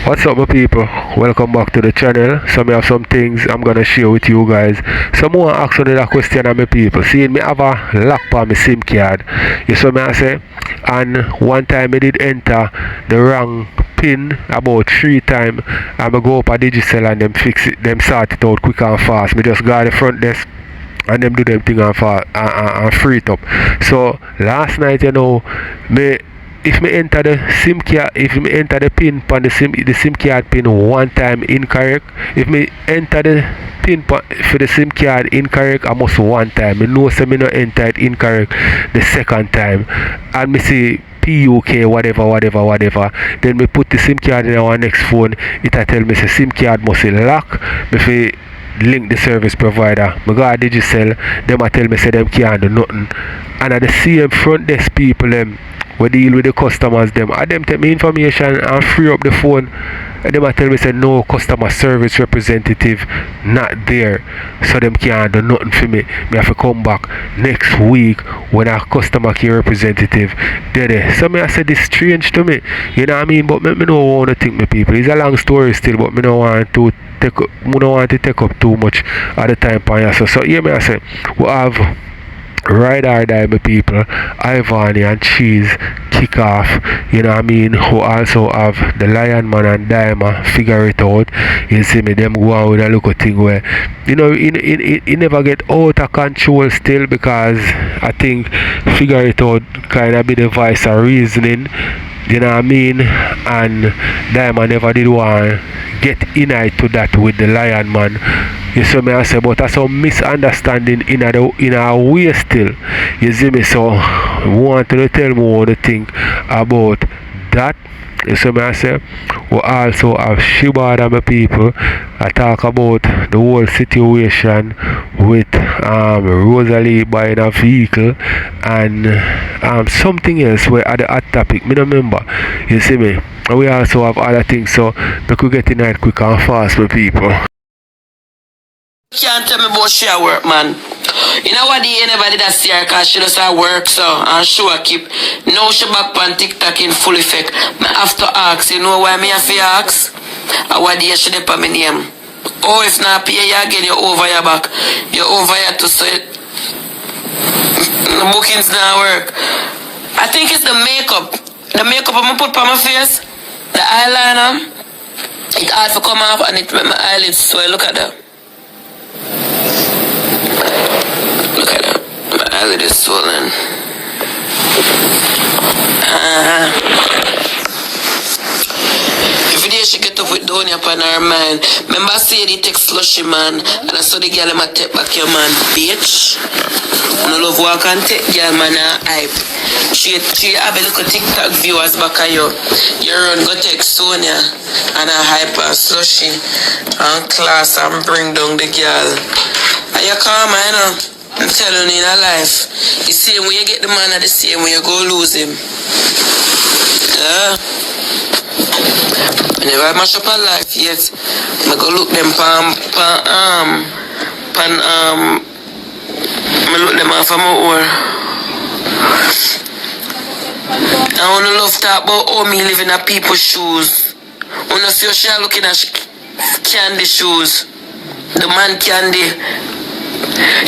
What's up my people? Welcome back to the channel. So I have some things I'm gonna share with you guys. Some more ask that question of my people. See me have a lock on my SIM card. You saw me I say? And one time I did enter the wrong pin about 3 times. I'm gonna go up a digital and them fix it, them sort it out quick and fast. Me just go to the front desk and them do them thing and free it up. So last night if me enter the SIM card, if me enter the pin on the SIM card pin one time incorrect, if me enter the pin for the SIM card incorrect, I must one time. Me know me no enter it incorrect the second time, and me see PUK whatever. Then me put the SIM card in our next phone. It a tell me say SIM card must lock. Me fi link the service provider. Me go to Digicel, them a tell me say them can't do nothing. And at the same front desk people them we deal with the customers them. And them take me information and free up the phone. And them a tell me say no customer service representative not there. So them can't do nothing for me. Me have to come back next week when a customer care representative there. So me I say this strange to me. You know what I mean? But me no want to think me people. It's a long story still, but me no want to take up too much at the time for you. So here me I say we have Ride or Die my people, Ivany and Cheese kick off, you know what I mean, who also have the Lion Man and Diamond Figure It Out. You see me, them go on with a little thing where, you know, it never get out of control still, because I think Figure It Out kind of be the voice of reasoning, you know what I mean, and Diamond never did want get in to that with the Lion Man. You see me I say, but that's some misunderstanding in a way still. You see me, so want to tell me what you think about that. You see me I say, we also have Shebada my people. I talk about the whole situation with Rosealee buying a vehicle and something else where at the hot topic, me don't remember. You see me? And we also have other things, so we could get in it quick and fast with people. Can't tell me about she at work, man. You know what, anybody that see her cause she does her work, so and she will keep. Now she back on TikTok in full effect. Me have to ask, you know why me have to ask? And what day she dip on my name? Oh, if not pay you again, you're over your back. You're over here to say the bookings not work. I think it's the makeup. The makeup I'm put on my face, the eyeliner, it hard to come off and it make my eyelids swell. Look at that. Look at that. My eyelid is swollen. Every day she get up with Donia upon her mind. Remember I say the text slushy man, and I saw the girl in my take back your man, bitch. I love walk and take girl man hype. She have a look at TikTok viewers back at you. You run go take Sonia and a hype and slushy and class and bring down the girl. And you calm, you know. I'm telling you in a life. The same way you get the man, the same way you go lose him. Yeah. Whenever I mash up a life yet, I go look them I look them off of my oar. I wanna love talk about how me live in a people's shoes. I wanna see how she looking at candy shoes. The man candy.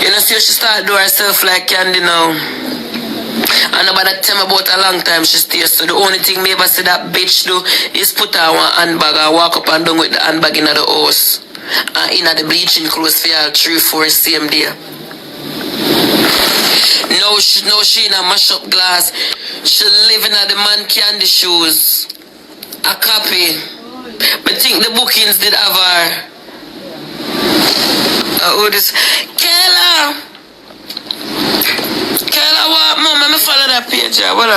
You know, see how she start do herself like candy now. And nobody tell me about a long time she stays. So the only thing me ever see that bitch do is put her one handbag and walk up and down with the handbag in the house. And in the bleaching clothes for all 3-4 same day. No, she in a mash up glass. She living at the man candy shoes. A copy. But think the bookings did have her. Oh, this Kayla, what? Mom, let me follow that page. What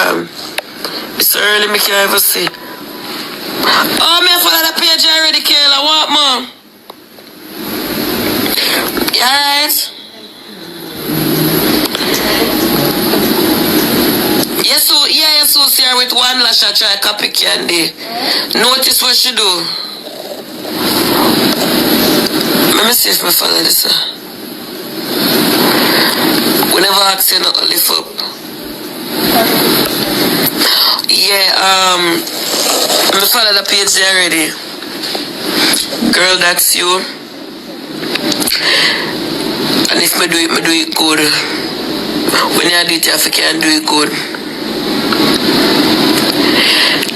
it's early, me can't even see. Oh, me follow that page already, Kayla. What, Mom? You alright? You so see her with one lash. I try copy candy. Notice what she do. Let me see if I follow this. We never ask you not to lift up. Yeah, I follow the page already. Girl, that's you. And if me do it good. When you do it, you can do it good.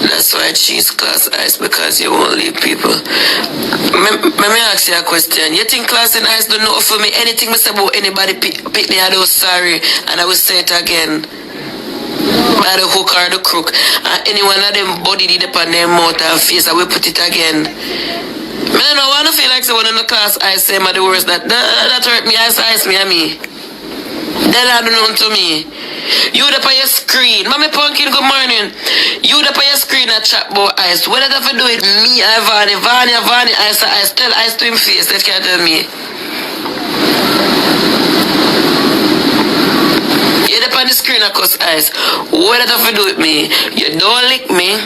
That's why cheese class ice, because you won't leave people. Let me ask you a question. You think class and ice don't know for me anything I say about anybody pick me, I do sorry, and I will say it again. By the hook or the crook. And any one of them body did upon their mouth and face, I will put it again. I don't want to feel like someone in the class I say my the words that hurt me, ice me and me. That I don't know to me. You up on your screen. Mommy Pumpkin, good morning. You up on your screen and chat about ice. What did I do with me, Vani, ice, tell ice to him face. That can't tell me. You up on the screen and cuss ice. What did I do with me? You don't lick me.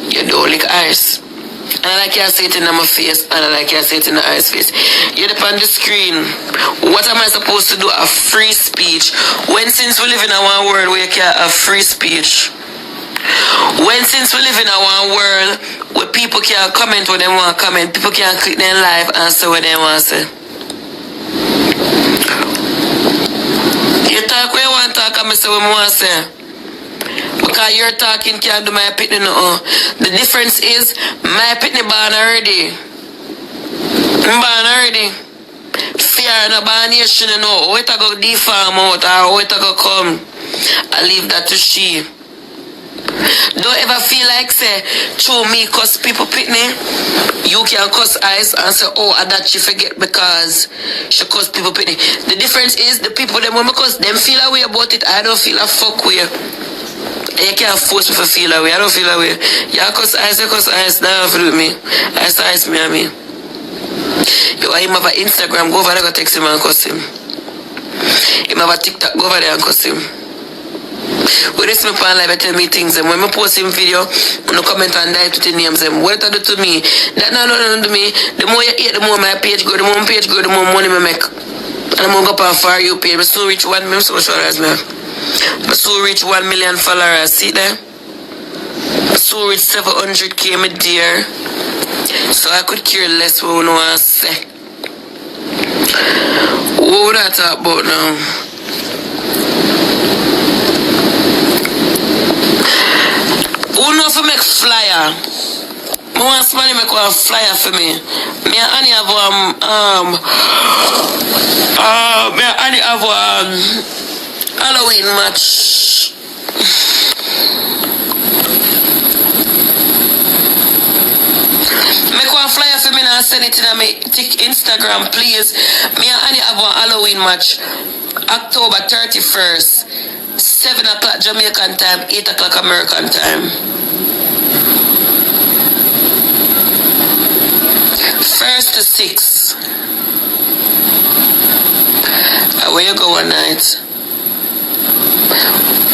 You don't lick ice. And I like you say it in my face, and I like you say it in the ice face. You're up on the screen. What am I supposed to do? A free speech. When since we live in a one world where you can't have free speech? When since we live in a one world where people can't comment when they want to comment, people can't click their live and say what they want to say. You talk where you want to talk and I say what I want to say. Because you're talking can't do my pitney no. The difference is my pitney born already. Born already. Fear no born nation you know. How it a go deform out or how it a go come. I leave that to she. Don't ever feel like say through me cuss people pitney. You can cuss ice and say oh that she forget because she cuss people pitney. The difference is the people them when cuss them feel a way about it. I don't feel a fuck way. You can't force me to feel that way. I don't feel that way. Yeah, cause ice, that don't feel with me. Ice me and me. You want him have an Instagram, go over there and text him and cuss him. Him have a TikTok, go over there and cuss him. When they see me on live, I tell me things, and when I post him video, when I comment and die to the names, and what it do to me, that nothing to me. The more you hate, the more my page grow, the more my page grow, the more money I make. And I'm going to go up on For You page. I so reach 1 million social as me. I so reach 1 million followers. See there? I so reach 700k my dear. So I could care less what I want to say. What would I talk about now? Who know if I make flyer? I want somebody make one flyer for me. Me and Annie have me and Annie have Halloween match. Make one flyer for me and send it in my Instagram, please. Me and Annie have one Halloween match. October 31st. 7 o'clock Jamaican time, 8 o'clock American time. First to 6. Where you go one night?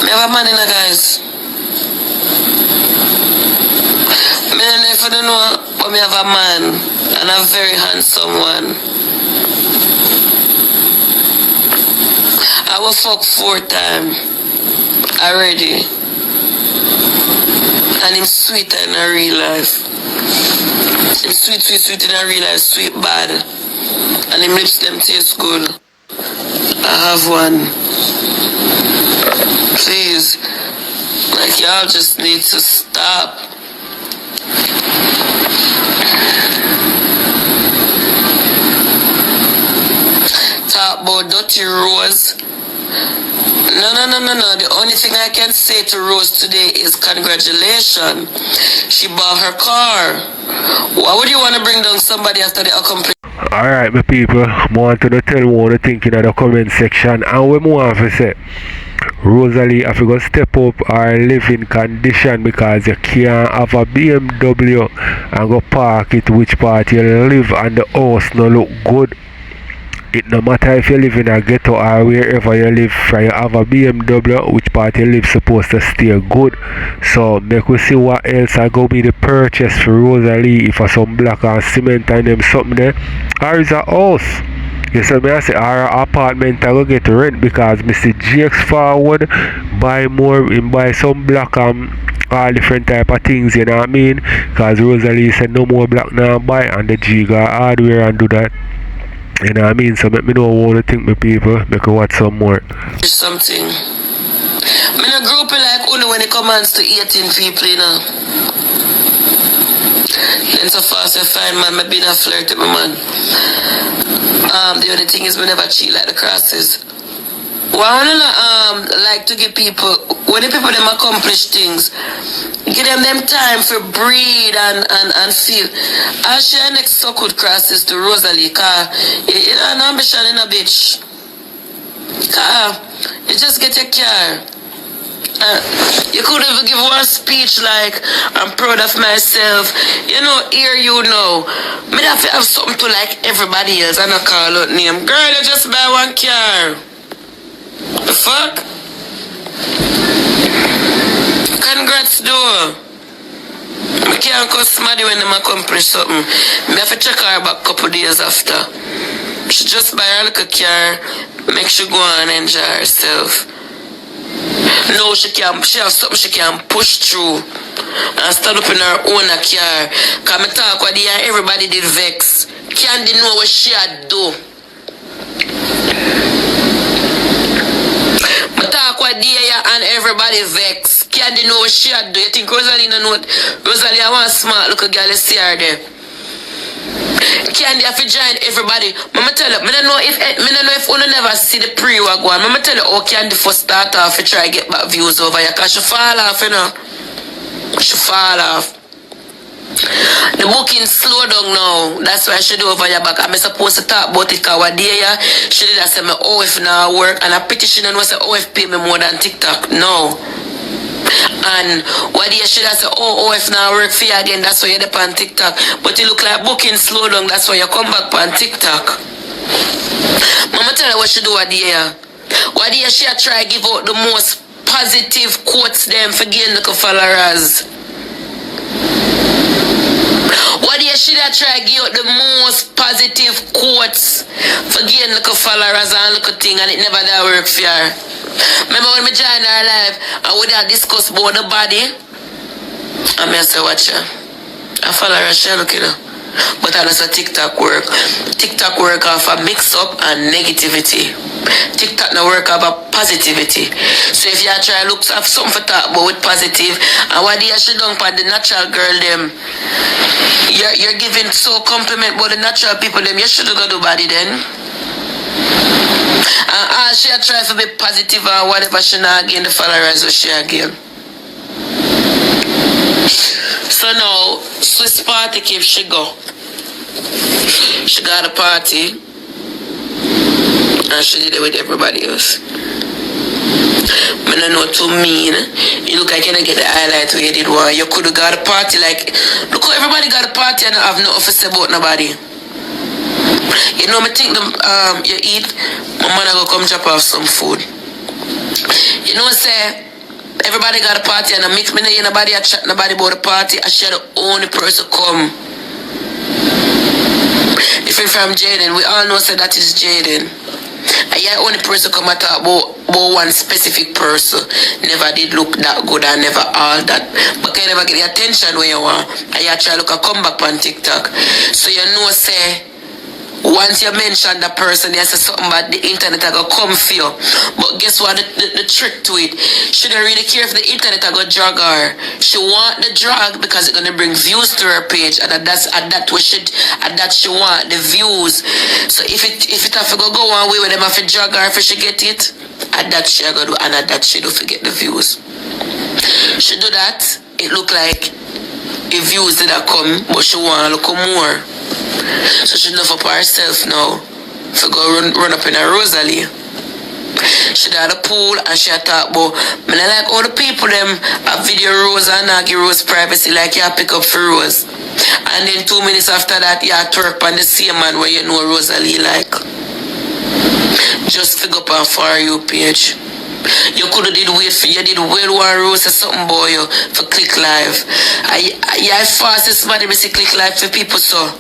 Me have a man in there, guys. Me don't know if you don't know, but me have a man, and a very handsome one. I will fuck 4 times already, and him sweet in a real life. Him sweet in a real life, sweet bad, and him lips them taste good. I have one. Please, like y'all just need to stop. Talk about dirty Rose. No. The only thing I can say to Rose today is congratulations. She bought her car. Why would you want to bring down somebody after they accomplish? Alright, my people, I want to tell what you think in the comment section. And we want to say, Rosealee, if you go step up our living condition because you can't have a BMW and go park it which part you live and the house no look good. It no matter if you live in a ghetto or wherever you live, you have a BMW, which part you live supposed to stay good. So make we see what else I go be the purchase for Rosealee if for some block and cement and them something there. Or is a house. You see me I say our apartment I go get rent because Mr. Jakes forward buy more and buy some block all different type of things, you know what I mean? Cause Rosealee said no more black now buy and the G got hardware and do that. You know what I mean? So let me know what you think, my people. Make you watch some more. There's something. I'm in a group like only when it comes to 18 people, you know. Then so fast I find man, I've been a flirt with my man. The only thing is we never cheat like the crosses. Well, I like to give people, when the people them accomplish things, give them time for breathe and feel. I share next so good crosses to Rosealee, cause you know an ambition in a bitch. Cause you just get your car. You could even give one speech like, I'm proud of myself. You know, here you know. Me have to have something to like everybody else and not call out name. Girl, you just buy one car. The fuck? Congrats though. I can't call somebody when them accomplish something. Me have to check her back a couple days after. She just buy her little car, make she go and enjoy herself. No, she has something she can push through and stand up in her own car. Cause me talk with the everybody did vex. Can't they know what she had do? Me talk with the and everybody vex. Can't they know what she had do? You think Rosealee know what? Rosealee I want smart look a girl, you see her there. Candy have to join everybody. Mama tell you, I don't know if you never see the pre-work one. Mama tell you, how Candy first start off to try to get back views over here. Because she fall off, you know. She fall off. The booking slow down now. That's why she do over your back. I'm supposed to talk about it because one day she did say my OF now work. And I'm pretty sure she don't say OF pay me more than TikTok. No. And what day should I say, OF now work for you again, that's why you're up on TikTok. But you look like booking slow down, that's why you come back on TikTok. Mama tell her what she do what day. What day she try to give out the most positive quotes them for gain the followers. What day she try to give out the most positive quotes for gain the followers and look a thing and it never that work for her. Remember when we joined our live and we had discussed about the body? And I say, watch her. I follow her, she look, you know. But that's a TikTok work. TikTok work off a mix up and negativity. TikTok no work off a positivity. So if you try to look have something for talk about with positive, and what you should do for the natural girl them, you're giving so compliment about the natural people them, you should go do body then. And she try to be positive or whatever she not gain the followers what she again. So now Swiss party if she go. She got a party and she did it with everybody else. I don't know too mean. You look like you don't get the highlight where you did one. You could have got a party like look how everybody got a party and I have no office about nobody. You know, I think you eat, my mother go come drop off some food. You know, say, everybody got a party and I mix me, nobody chat nobody about the party. I share the only person come. Different from Jayden, we all know say that is Jayden. And yeah, only person come and talk about one specific person. Never did look that good and never all that. But can never get the attention when you want. And you try to look a comeback on TikTok. So you know, say, once you mention that person, you say something about the internet, I go come for you. But guess what? The trick to it, she don't really care if the internet I go drag her. She want the drag because it's gonna bring views to her page, and that's what she want the views. So if it have to go one way with them, have to drag her if she get it, and that she go do, and that she do forget the views. She do that. It look like the views did not come, but she want to look more. So she know for herself now to go run up in a Rosealee. She had a pool and she had talk about I like all the people them a video Rose and not give Rose privacy like you pick up for Rose. And then 2 minutes after that you twerk on the same man where you know Rosealee like. Just figure up on For You page. You could have did well one Rose or something boy you for click live. I fast this money to click live for people so.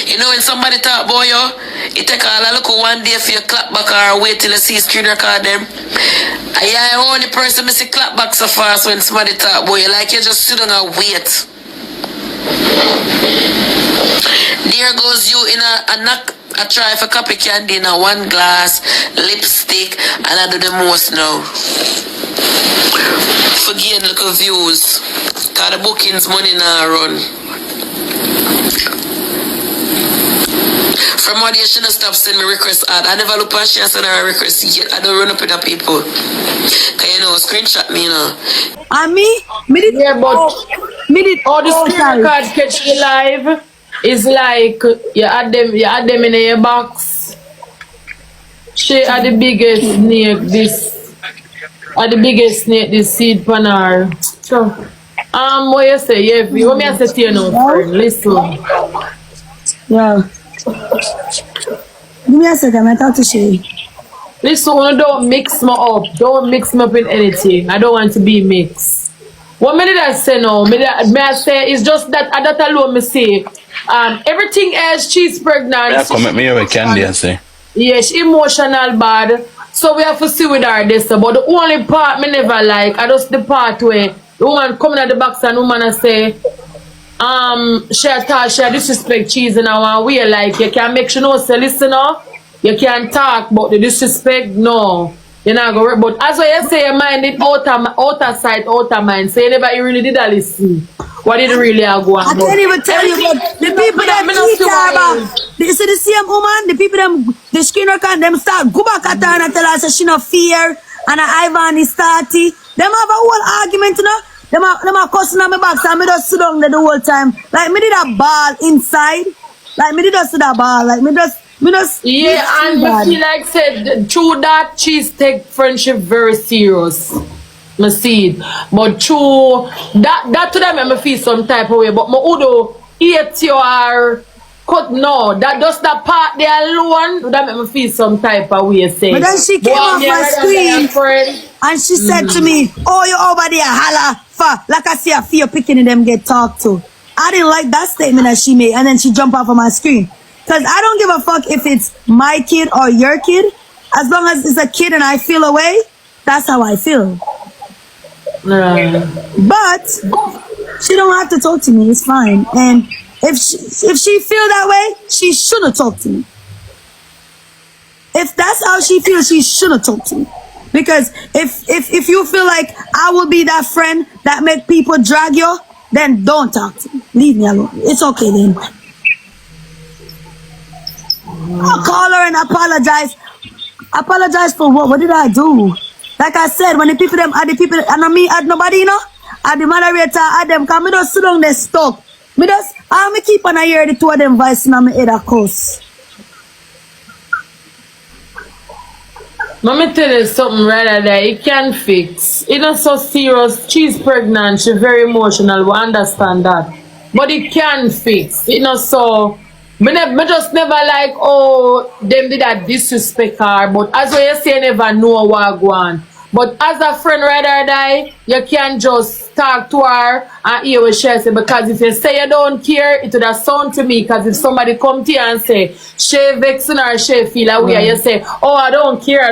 You know when somebody talk about you, it take all a look one day for you clap back or wait till you see screen record them. I am the only person me see clap back so fast when somebody talk about you. Like you just sit down and wait. There goes you in a knock. I try for copy candy in a one glass, lipstick, and I do the most now. For gain little views. Cause the bookings money now run. From what you shouldn't stop sending me requests out. I never look past you and send her a request yet. I don't run up with the people. Cause you know, screenshot me, you know. And me did all the screen record catch you live. It's like you add them in your box. She are the biggest snake this seed panar. So what you say, yeah, what me I say to you now, friend? Listen. Yeah. Give me a second, I talk to Shay. Listen, don't mix me up. Don't mix me up in anything. I don't want to be mixed. What me did I say now? May I say it's just that I don't alone me say. Everything else she's pregnant. Yeah, come at me with candy and say. Yeah, she emotional bad. So we have to see with her this. But the only part me never like, I just the part where the woman coming at the box and the woman and say, she disrespect cheese in our way. Like you can make sure no say listen now. You can't talk but the disrespect, no. You're not gonna work. But as what you say, your mind it outer side, outer mind. So you never really did a listen. What did really go on? I can't even tell you, but the people that cheat her about, you see the same woman, the people them, the screen record, them start go back at her and tell her say she no fear, and ivany starty. Them have a whole argument, you know. Them are cussing on my back, so me just sit down there the whole time. Like me did a ball inside. Like me did just sit a ball. Like me just yeah, and I feel like said through that she's take friendship very serious. Me see it. But through that to them I feel some type of way. But my Udo hate you or cut no. That just that part there alone that make me feel some type of way. Say. But then she came off my screen and she said to me, "Oh, you over there holla for like I see a fear picking in them get talked to." I didn't like that statement that she made, and then she jumped off of my screen. Cause I don't give a fuck if it's my kid or your kid. As long as it's a kid and I feel away, that's how I feel. But she don't have to talk to me. It's fine. And if she feel that way, she shouldn't talk to me. If that's how she feels, she shouldn't talk to me. Because if you feel like I will be that friend that make people drag you, then don't talk to me. Leave me alone. It's okay then. I'll call her and apologize. Apologize for what? What did I do? Like I said, when the people them are the people and me add nobody, you know, at the moderator add them, cause me just sit down there stuck. Me just me keep on hear the two of them voice in my head of course. Let me tell you something rather that it can fix. It's not so serious. She's pregnant, she's very emotional, we understand that. But it can fix. It's not so me just never like, oh, them did that disrespect her. But as what you say, never know what go on. But as a friend rather die, you can just talk to her and hear what she say. Because if you say you don't care, it would have sound to me. Because if somebody come to you and say, she vexing or she feel away, you say, oh, I don't care.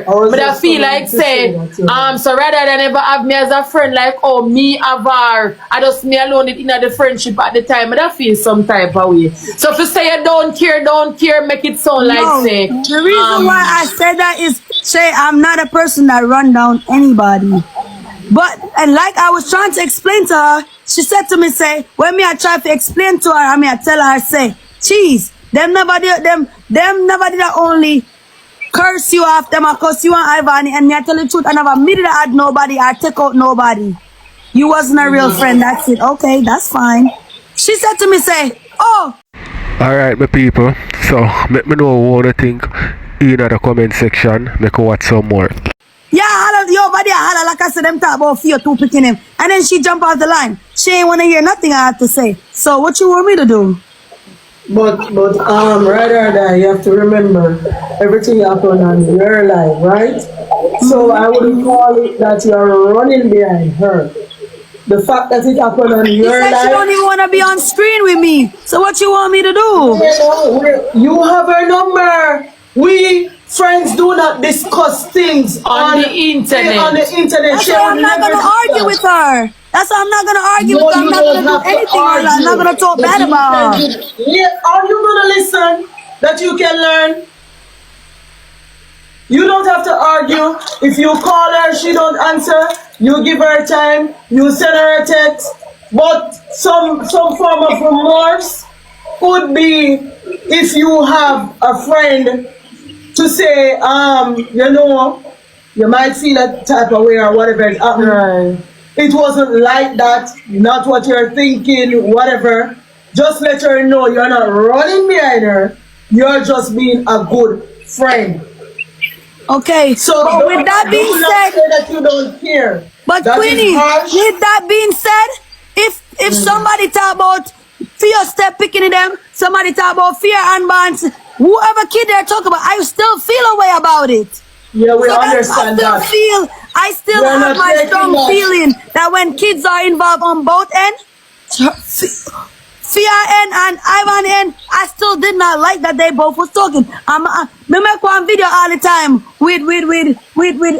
But I feel like say, so rather than ever have me as a friend, like, oh, me have her, I just me alone in the friendship at the time, but I feel some type of way. So if you say you don't care, make it sound like say. The reason why I said that is, say, I'm not a person that run down anybody. But, and like I was trying to explain to her, she said to me, say, when me I try to explain to her, I tell her, say, cheese, them nobody that only curse you off, them I curse you and ivany, and me I tell the truth, I never me did add nobody, I take out nobody. You wasn't a real friend, that's it. Okay, that's fine. She said to me, say, oh. Alright, my people, so let me know what you think in the comment section, make watch some more. Yeah, holla, yo, buddy, holla, like I said, them talk about fear two picking him. And then she jump off the line. She ain't want to hear nothing I have to say. So what you want me to do? But rather that you have to remember everything happened on your life, right? So I would call it that you are running behind her. the fact that it happened on She your said she don't life. even want to be on screen with me. So what you want me to do? You have her number. We friends do not discuss things On the internet. On the internet. That's She why will I'm not never gonna do argue that. with her. That's why I'm not gonna argue No, with her. I'm you not don't gonna have do to anything on her. I'm not argue. gonna talk But bad you about can her. Yeah, are you gonna listen? That you can learn. You don't have to argue. If you call her, she don't answer. You give her time. You send her a text. But some form of remorse could be if you have a friend to say, you know, you might feel that type of way or whatever it happened. Right. It wasn't like that, not what you're thinking, whatever. Just let her know you're not running behind her. You're just being a good friend. Okay. So But with that being do not said, say that you don't care. but That is Queenie, harsh. with that being said, if somebody talk about fear step picking in them, somebody talk about fear and bonds, whoever kid they're talking about, I still feel a way about it. Yeah, we So understand that. I still We're have not my taking strong that. feeling that when kids are involved on both ends, Fear and Ivan and I still did not like that they both was talking. Me make one video all the time with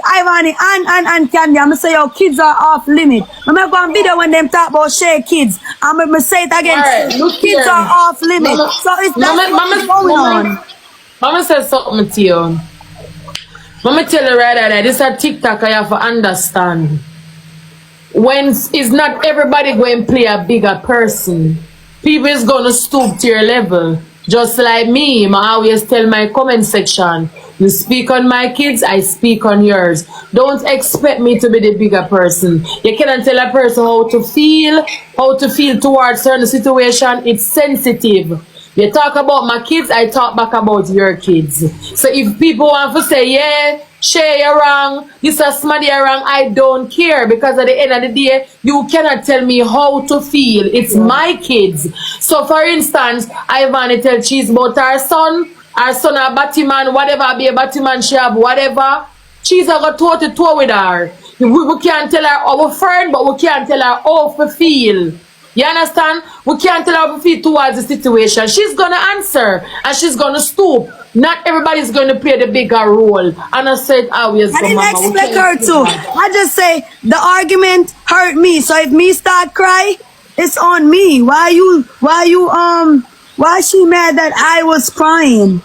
Ivan and Candy. I'm say your kids are off limit. Me make one video when them talk about share kids. I'm gonna say it again. Alright, look Kids here. are off limit. Mama- So it's Mama- that's what's Mama- going Mama- on. Mama said something to you. Mama tell you right there, this is a TikTok I have to understand. When is not everybody going to play a bigger person. People is going to stoop to your level. Just like me, I always tell my comment section, you speak on my kids, I speak on yours. Don't expect me to be the bigger person. You cannot tell a person how to feel towards certain situation. It's sensitive. You talk about my kids, I talk back about your kids. So if people want to say, yeah, Shay, you're wrong, this is somebody you're wrong, I don't care, because at the end of the day, you cannot tell me how to feel. It's my kids. So for instance, Ivany tell Cheese about her son a Batman, whatever, be a Batman she have, whatever. Cheese a go toe to toe with her. We can't tell her our friend, but we can't tell her how to feel. You understand? We can't tell her how to feel towards the situation. She's gonna answer and she's gonna stoop. Not everybody's going to play the bigger role. And I said, always I go, didn't mama. expect her to. I just say the argument hurt me. So if me start cry, it's on me. Why she mad that I was crying?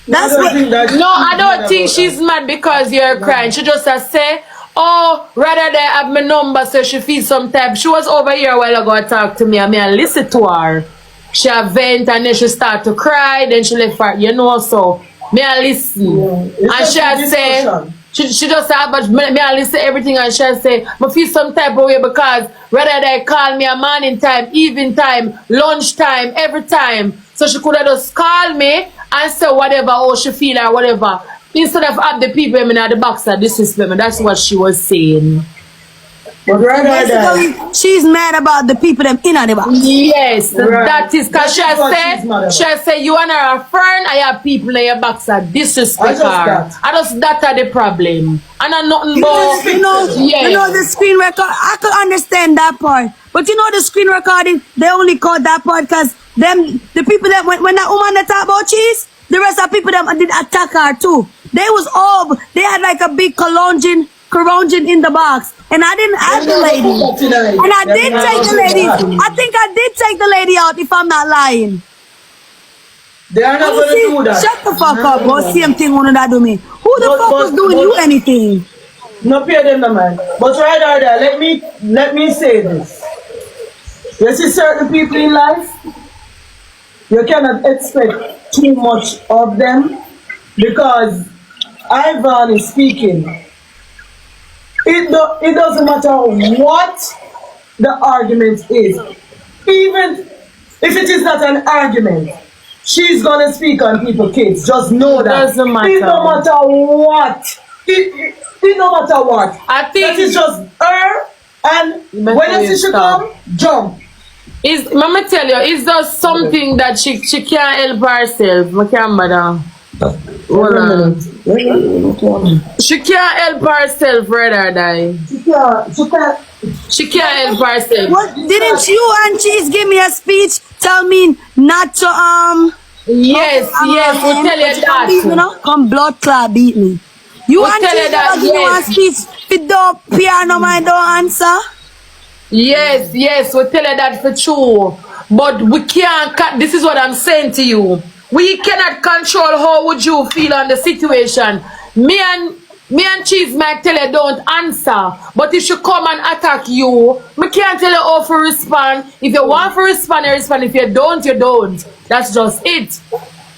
That's what. No, I don't think she's mad because you're crying. She just say, oh, rather than have my number so she feels some type. She was over here a while ago and talk to me and I listen to her. She vent and then she start to cry, then she left her, you know, so me I listen. And she say, she just say, but me I listen everything and she say, I feel some type of way because rather they call me a morning time, evening time, lunch time, every time. So she could have just call me and say whatever, how she feel or whatever. Instead of have the people in the box that disrespect me. That's what she was saying. But basically, she's mad about the people that in the box. Yes, that is because she said you and her friend, I have people in your box that disrespect her. I just that are the problem. And I'm nothing but you know the screen record. I could understand that part, but you know the screen recording. They only caught that part because the people that when that woman that talk about Cheese, the rest of people that did attack her too. They had like a big corrunging in the box. And I didn't ask the lady. And I did take the lady. I think I did take the lady out if I'm not lying. They are not going to do that. Shut the fuck up, boy. Same thing when that do me. Who the fuck was doing you anything? No pay them the man. But right there, let me say this. You see certain people in life, you cannot expect too much of them because Ivan is speaking. It doesn't matter what the argument is. Even if it is not an argument, she's going to speak on people's kids. Just know that. Doesn't matter. It no matter what. It no matter what. I think that is just her, and when you see she come, jump. Mama tell you, it's just something that she can't help herself. I can't, madam. Hold on. She can't help herself, rather die. She can't help herself. What didn't you and Cheese give me a speech? Tell me not to Yes, yes, we'll tell you come beat me that. now. Come blood clot beat me. You We'll and tell you Cheese that, never give me one yes. speech. If you don't piano mind don't answer. Yes, yes, we'll tell you that for true. But we can't, this is what I'm saying to you. We cannot control how would you feel on the situation. Me and Cheese might tell you don't answer. But if she come and attack you, me can't tell you how to respond. If you want to respond, you respond. If you don't, you don't. That's just it.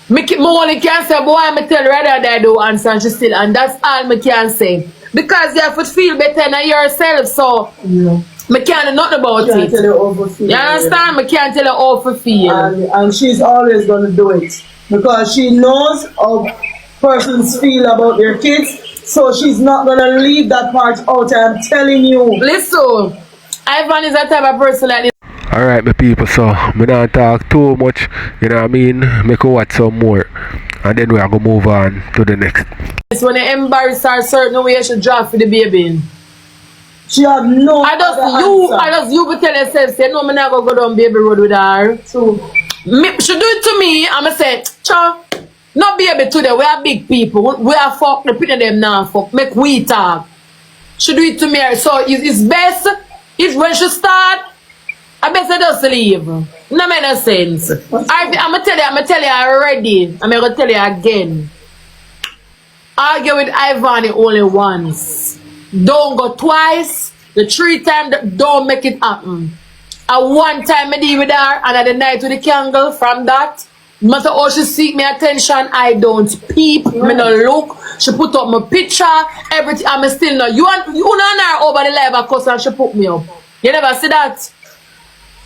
Me only can say, boy, I tell rather that I don't answer and she still, and that's all me can say. Because you have to feel better than yourself, so me can't do nothing about it. Tell you how to feel. You understand? Me can't tell you how to feel. And she's always going to do it. Because she knows how persons feel about their kids. So she's not going to leave that part out. I'm telling you. Listen, Ivan is that type of person like this. Alright, my people, so me not talk too much, you know what I mean? Make you watch some more. And then we are going to move on to the next. When you embarrass her certain way, you should drop for the baby. She have no I just you tell yourself, say, no, I'm not going to go down baby road with her. So, She do it to me, I'm going to say, Cha, no baby today, we are big people. We are fuck, the people them now fuck, make we talk. She do it to me, so it's best, if when she start, I better just leave. No make no sense. I'm gonna tell you already. I'm gonna tell you again. Argue with Ivany only once. Don't go twice. The 3 times, don't make it happen. And one time I deal with her, and at the night with the candle from that. No matter how she seek me attention, I don't peep. Me no look. She put up my picture, everything. I'm still not. You know her over the live, of course, and she put me up. You never see that?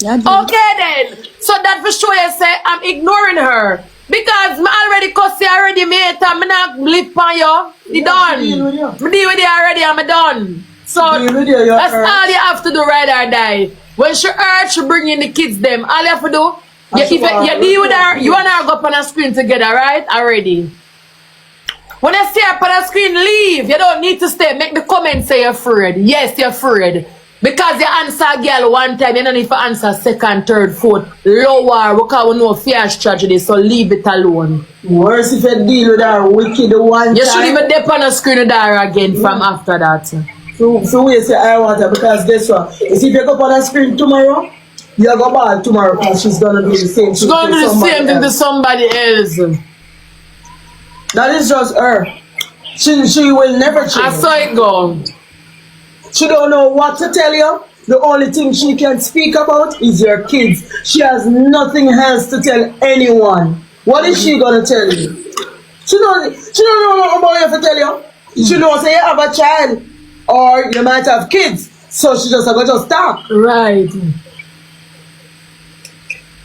Yeah, Okay then. So that for sure you say I'm ignoring her. Because I already cussed you already, mate. I'm not live on you. You done. Me deal with you already, I'm done. So that's all you have to do, ride or die. When she hurt, she bring in the kids them. All you have to do, you deal with her, you and her go up on a screen together, right? Already. When I see her on a screen, leave. You don't need to stay. Make the comment say you're afraid. Yes, you're afraid. Because you answer a girl one time, you don't need to answer second, third, fourth, lower, because we know fear tragedy, so leave it alone. Worse if you deal with her wicked one time. You should even dip on a screen with her again from after that. So we say I want her because guess what? You see if you go on a screen tomorrow, you go back tomorrow because she's gonna do the same thing. She's gonna do the same thing to somebody else. That is just her. She will never change. I saw it go. She don't know what to tell you. The only thing she can speak about is your kids. She has nothing else to tell anyone. What is she gonna tell you? She don't know what about you to tell you. She knows say you have a child or you might have kids. So she just gonna just talk. Right.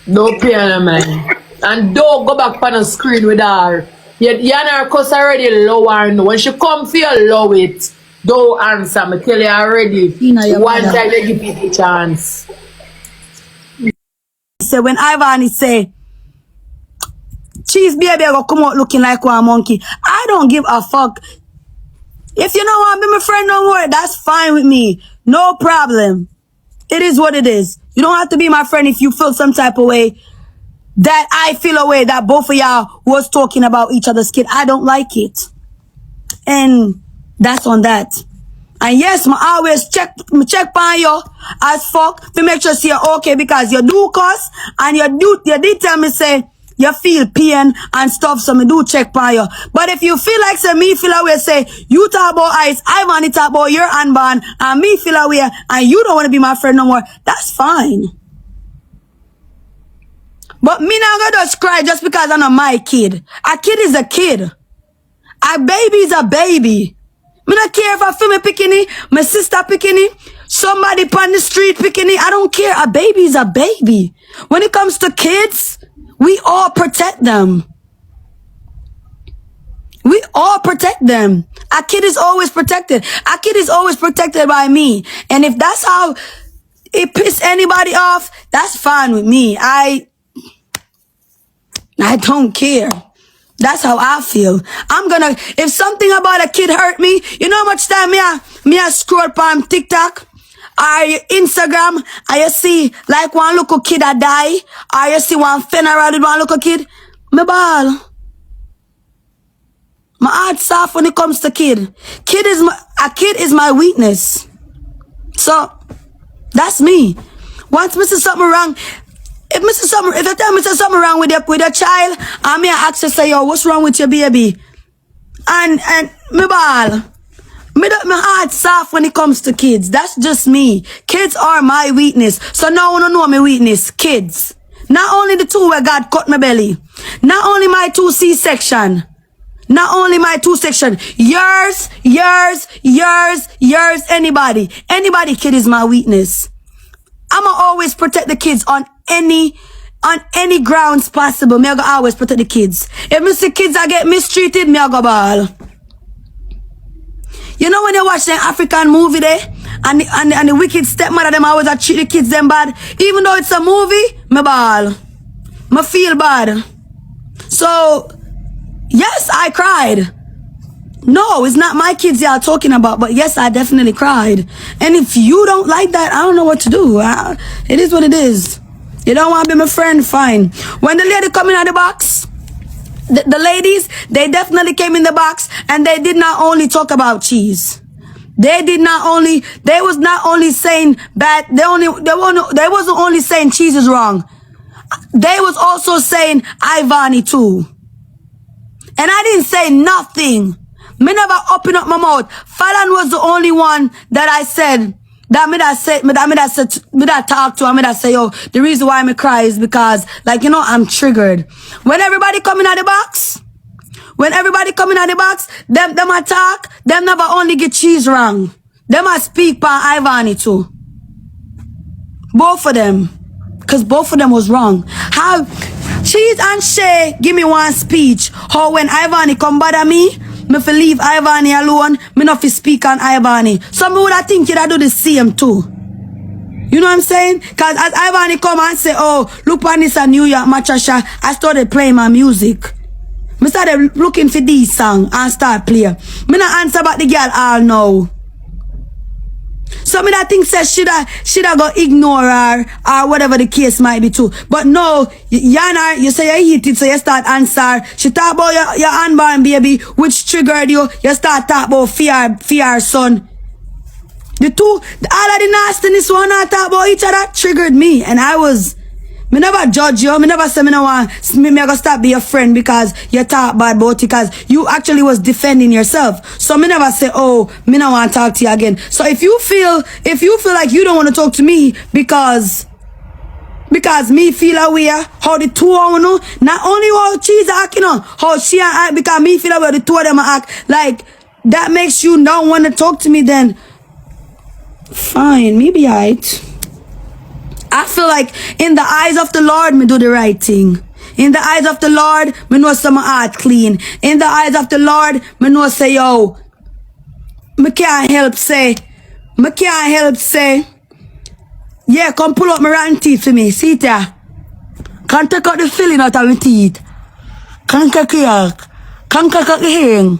No piano man. And don't go back on the screen with her. You and her cuss already lower. When she come for you, low it. Don't answer, I tell you already. One time they give you the chance. So when Ivany say, Cheese baby I go come out looking like one monkey, I don't give a fuck. If you don't want to be my friend no more, that's fine with me. No problem. It is what it is. You don't have to be my friend if you feel some type of way that I feel a way that both of y'all was talking about each other's kid. I don't like it. And that's on that. And yes, I always check on you as fuck to make sure you're okay because you do cuss and you did tell me say you feel pain and stuff, so me do check on you. But if you feel like say me feel away, say you talk about ice, I want to talk about your unborn, and me feel away and you don't want to be my friend no more, that's fine. But me not gonna just cry just because I'm not my kid. A kid is a kid. A baby is a baby. Me don't care if I feel me picking my sister picking somebody on the street picking I don't care. A baby is a baby. When it comes to kids, we all protect them. We all protect them. A kid is always protected. A kid is always protected by me. And if that's how it piss anybody off, that's fine with me. I don't care. That's how I feel. If something about a kid hurt me, you know how much time me I scroll on TikTok or Instagram, or you see like one little kid that die, or you see one funeral with one little kid, me ball. My heart soft when it comes to kid. A kid is my weakness. So, that's me. Once me see something wrong, if you tell me something wrong with your child, I may ask you, say, yo, what's wrong with your baby? And me ball. My heart soft when it comes to kids. That's just me. Kids are my weakness. So now I don't know my weakness. Kids. Not only the two where God cut my belly. Not only my 2 C-section. Not only my 2 section. Yours, anybody. Anybody kid is my weakness. I'ma always protect the kids on any grounds possible. Me I go always protect the kids. If me see kids that get mistreated, me I go ball. You know when you watch the African movie there, and the wicked stepmother them always treat the kids them bad. Even though it's a movie, me ball. Me feel bad. So yes, I cried. No, it's not my kids y'all talking about, but yes, I definitely cried. And if you don't like that, I don't know what to do. It is what it is. You don't want to be my friend, fine. When the lady come in at the box, the ladies, they definitely came in the box, and they did not only talk about cheese. They was not only saying bad, they wasn't only saying cheese is wrong. They was also saying ivany too. And I didn't say nothing. Me never open up my mouth. Fallon was the only one that I said, that talk to, and me that say, yo, the reason why me cry is because, like, you know, I'm triggered. When everybody coming out the box, them attack, them never only get cheese wrong. Them I speak by ivany too. Both of them. Because both of them was wrong. How Cheese and Shay give me one speech. How when ivany come bother me fi leave ivany alone, me not fi speak on ivany. Some would I think you'd do the same too. You know what I'm saying? Cause as ivany come and say, oh, look on this a New York Machasha, I started playing my music. Me started looking for these song and start playing. Me not answer about the girl all now. So me that think says should I go ignore her or whatever the case might be too. But no, you say you hit it, so you start answer. She talk about your unborn baby, which triggered you. You start talk about fear son. All of the nastiness one I talk about each other triggered me, and me never judge you. Me never say me no want me gonna stop be your friend because you talk bad about it, because you actually was defending yourself. So me never say, oh, me no want to talk to you again. So if you feel like you don't want to talk to me because me feel away how the two of you, not only how she's acting, how she and I, because me feel away the two of them act like that makes you not want to talk to me, then fine, maybe I feel like in the eyes of the Lord, me do the right thing. In the eyes of the Lord, me know some heart clean. In the eyes of the Lord, me know say, yo, me can't help say, yeah, come pull up my rotten teeth for me. See there? Can't take out the filling out of my teeth. Can't take out the hearing.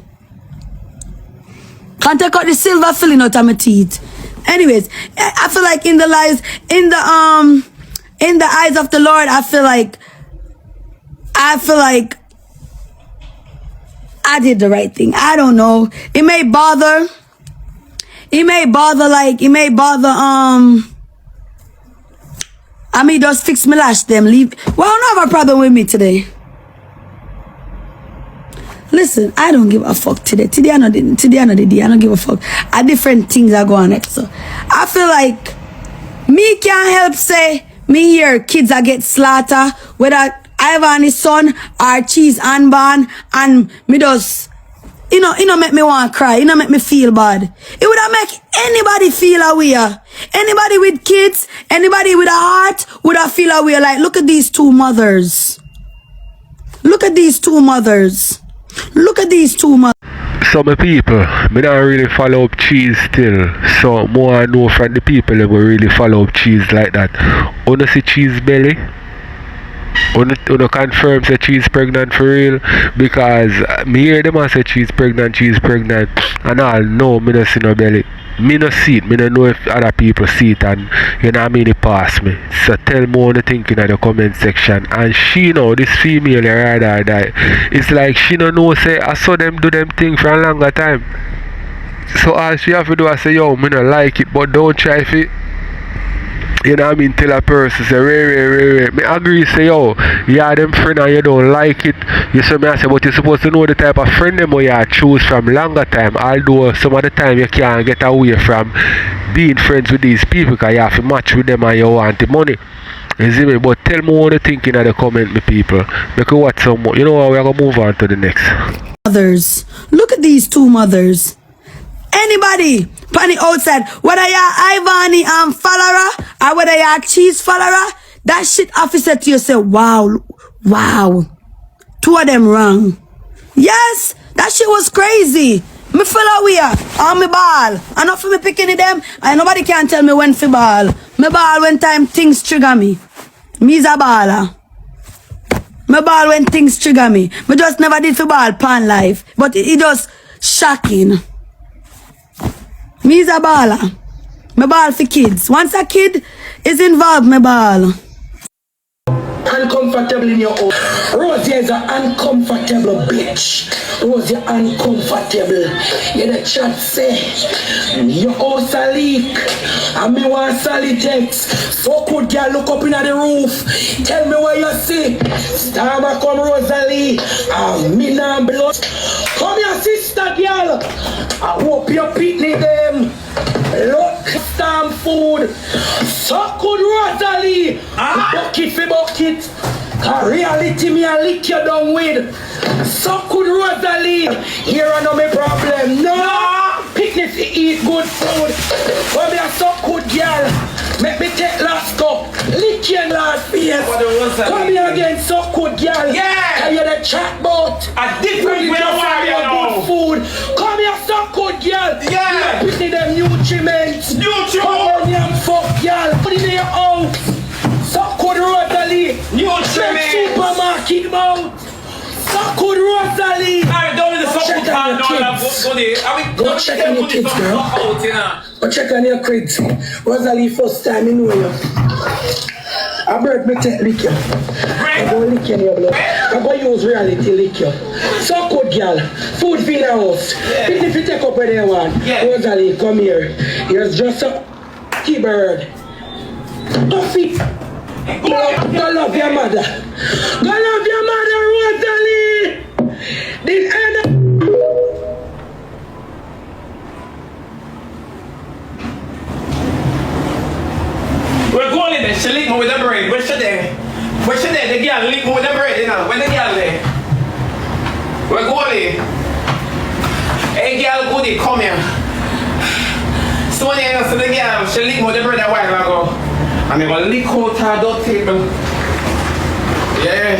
Can't take out the silver filling out of my teeth. Anyways, I feel like in the eyes of the Lord, I feel like I did the right thing. I don't know. It may bother I may just fix my lash them, leave. Well, I don't have a problem with me today. Listen, I don't give a fuck today. Today another day. I don't give a fuck. Different things are going on. So I feel like me can't help say me hear kids that get slaughtered, whether ivany's son or cheese unborn, and me just make me want to cry. Make me feel bad. It would have make anybody feel away. Anybody with kids, anybody with a heart would have feel away. Like, look at these two mothers. So my people, me not really follow up cheese still. So more I know from the people that will really follow up cheese like that. Wanna see cheese belly? Uno confirm say she's pregnant for real, because me hear them and say she's pregnant, and all no, me no see no belly. Me no see it, me no know if other people see it, and you know what I mean, it pass me. So tell me what you think in the comment section. And she know, this female rather die. It's like she no know say I saw them do them thing for a longer time. So all she have to do is say, yo, me no like it, but don't try it. You know what I mean? Tell a person, say, Ray. Me agree, say, yo, yeah, them friend and you don't like it. You see me, I say, but you're supposed to know the type of friend them you choose from longer time. Although some of the time you can't get away from being friends with these people because you have to match with them and you want the money. You see me? But tell me what you think in the comment, me people. Because watch some more. You know what? We're going to move on to the next. Mothers. Look at these two mothers. Anybody on the outside, whether you're ivany follower or whether you're cheese follower, that shit officer to you say, wow, two of them wrong. Yes, that shit was crazy. Me follow we are on me ball. And not for me picking them, and nobody can tell me when for ball. Me ball when time things trigger me. Me's a baller. Me ball when things trigger me. Me just never did for ball pan life. But it just shocking. Me's a baller. Me ball for kids. Once a kid is involved, me ball. Uncomfortable in your own. Rosie is an uncomfortable bitch. Rosie uncomfortable. You the chat say your house a leak. And me want solid text. So could girl look up in the roof. Tell me what you see. Starma come Rosealee. And me now blood. Come here sister girl. I hope you picnic them. Look, storm food. So could Rosealee. Bucket for bucket. Cause reality me a lick you down with. So could Rosealee. Here I know my problem. No! Picnic to eat good food. Come here so good girl. Make me take last cup. Lick your last face. Come here again so good girl. Yeah! And you're the chatbot. A different way of warrior now. Good food. Come here so good girl. Yeah! You picnic them nutriments. Come on here and fuck girl. Put it in your house. So could Rosealee. Nutriments. Supermarket mouth. So could Rosealee. I don't need the support hand on. Go check on your kids, girl. Go check on your kids. Rosealee, first time in know you. I bird me take lick you. I go lick you in your blood. I go use reality lick you. So good girl. Food for the house. Pick if you take up where they want. Rosealee, come here. Here's just a key bird. Go feet. Go love your mother. Go love your mother, Rosealee. This end. We're going in there. She lick me with the bread. Where's she there? Where's she there? The girl lick me with the bread, you know. Where the girl there? We're going in. Hey, girl, goodie, come here. So when you know, so the girl, she lick me with the bread a while ago. I'm gonna lick out her dog table. Yeah.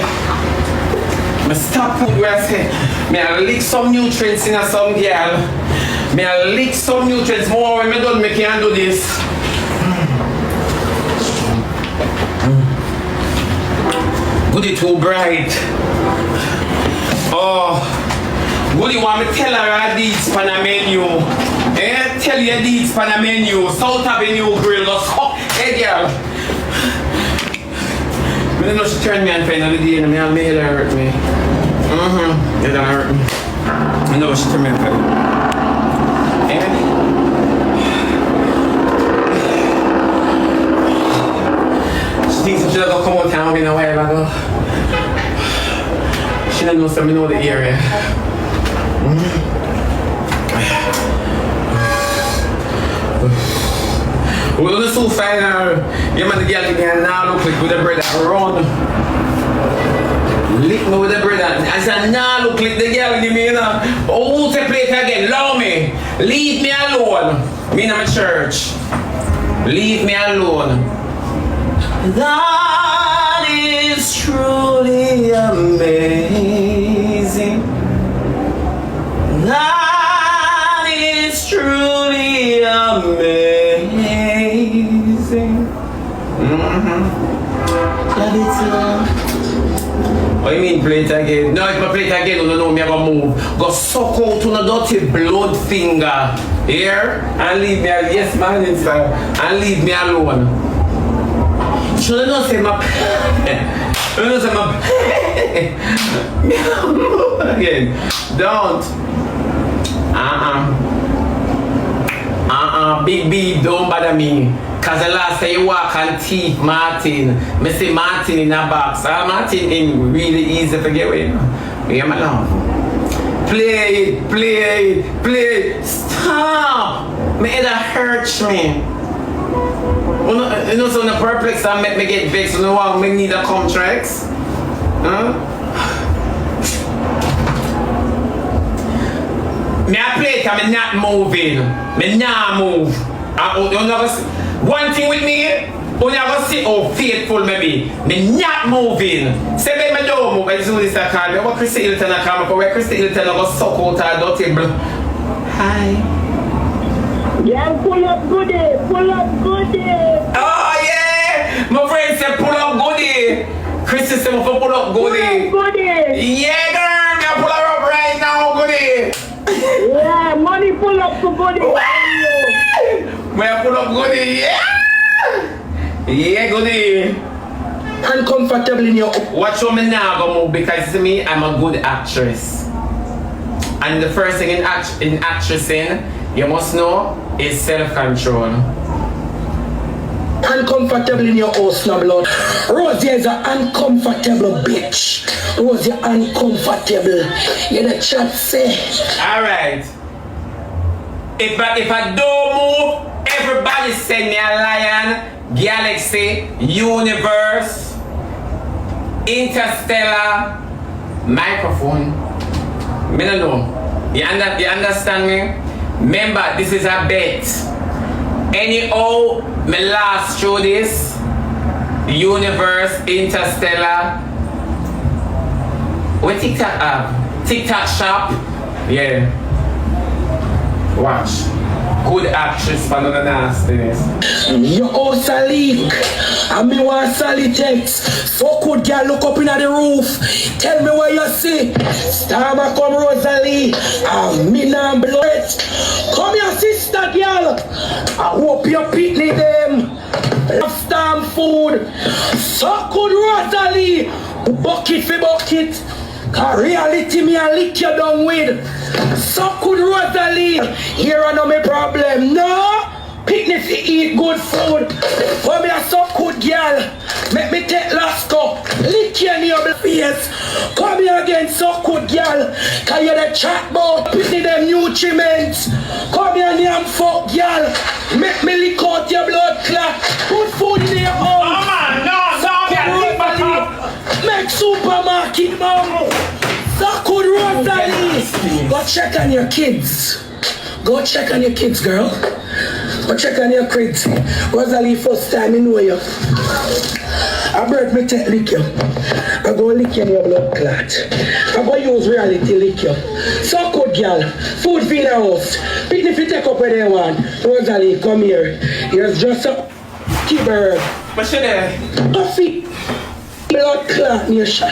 I stop where I say, may I lick some nutrients in some girl. May I lick some nutrients more when I don't make you do this. Goodie too bright. Oh, Goodie want me tell her her deeds pan a menu. Eh? Tell your deeds pan a menu. South Avenue Grill. Hey girl. I don't know she turned me on for another day and I made her hurt me. It done hurt me. I know she turned me on for and she thinks she's gonna come on town in a while ago. She doesn't know something know the area. We're gonna so fine now. You man the girl can now look like with the bread that run. Lick me with the bread and I said now look like the girl give me you know. Oh to play it again, allow me. Leave me alone. Me in my church. Leave me alone. That is truly amazing. That is truly amazing. Love it, love. What you mean play it again? No, if I play it again, you don't know me I gonna move. Go suck out to the dirty blood finger. Here? And leave me alone. Yes, man, inside. And leave me alone. Should I not say my should I not say my again? Don't. Big B, don't bother me. Cause the last time you walk on teeth, Martin. Me see Martin in a box. Martin in really easy to get away. Leave him alone. Play it. Stop. Me head hurts me. You know, so the perplex that make me get vexed. You know what? Me need a contracts. Huh? Me a play it and me not moving. Me not move. One thing with me, you never see how faithful me be. Me not moving. Say me don't move. I do this I call me. What Christy Hilton I come up. Where Christy Hilton I go suck out her dirty blood. Hi. Yeah, pull up Goodie. Oh yeah! My friend said pull up Goodie. Christy said pull up Goodie. Yeah girl, me pull her up right now, Goodie. Yeah, money pull up to Goodie. Where pull up Goodie, yeah! Yeah, Goodie. Uncomfortable in your... Watch me now go move because to me, I'm a good actress. And the first thing in actressing, you must know, is self-control. Uncomfortable in your house now, blood. Rosie is an uncomfortable bitch. Rosie uncomfortable. You the chat say. Alright. If I don't move, everybody send me a lion, galaxy, universe, interstellar, microphone. Me don't know. You understand me? Remember, this is a bet. Anyhow, me last through this, universe, interstellar. What TikTok app? TikTok shop? Yeah. Watch. Good actress for none of nastiness. Your house a leak. And me want solid text. So could girl look up in the roof. Tell me where you see. Starma come Rosealee. And me nah blow it. Come here sister girl. I hope you picnic them. Love storm food. So could Rosealee. Bucket for bucket. Cause reality me a lick you down with. So could Rosealee. Here I know my problem. No. Picnic to eat good food. For me a so good girl. Make me take last cup. Lick you in your face. Come here again so good girl. Cause you the chat about picnic them nutriments. Come here and fuck girl. Make me lick out your blood clot. Put food in your house. Oh man, no, Make supermarket mom. So good Rosealee. Go check on your kids. Go check on your kids, girl. Go check on your kids. Rosealee, first time in know you. I birth me take lick you. I go lick you in your blood clot. I go use reality lick you. So good girl. Food for the house. Pick if you take up where they want. Rosealee, come here. Here's just a keyboard. What's your name? Coffee. Blood clot nation.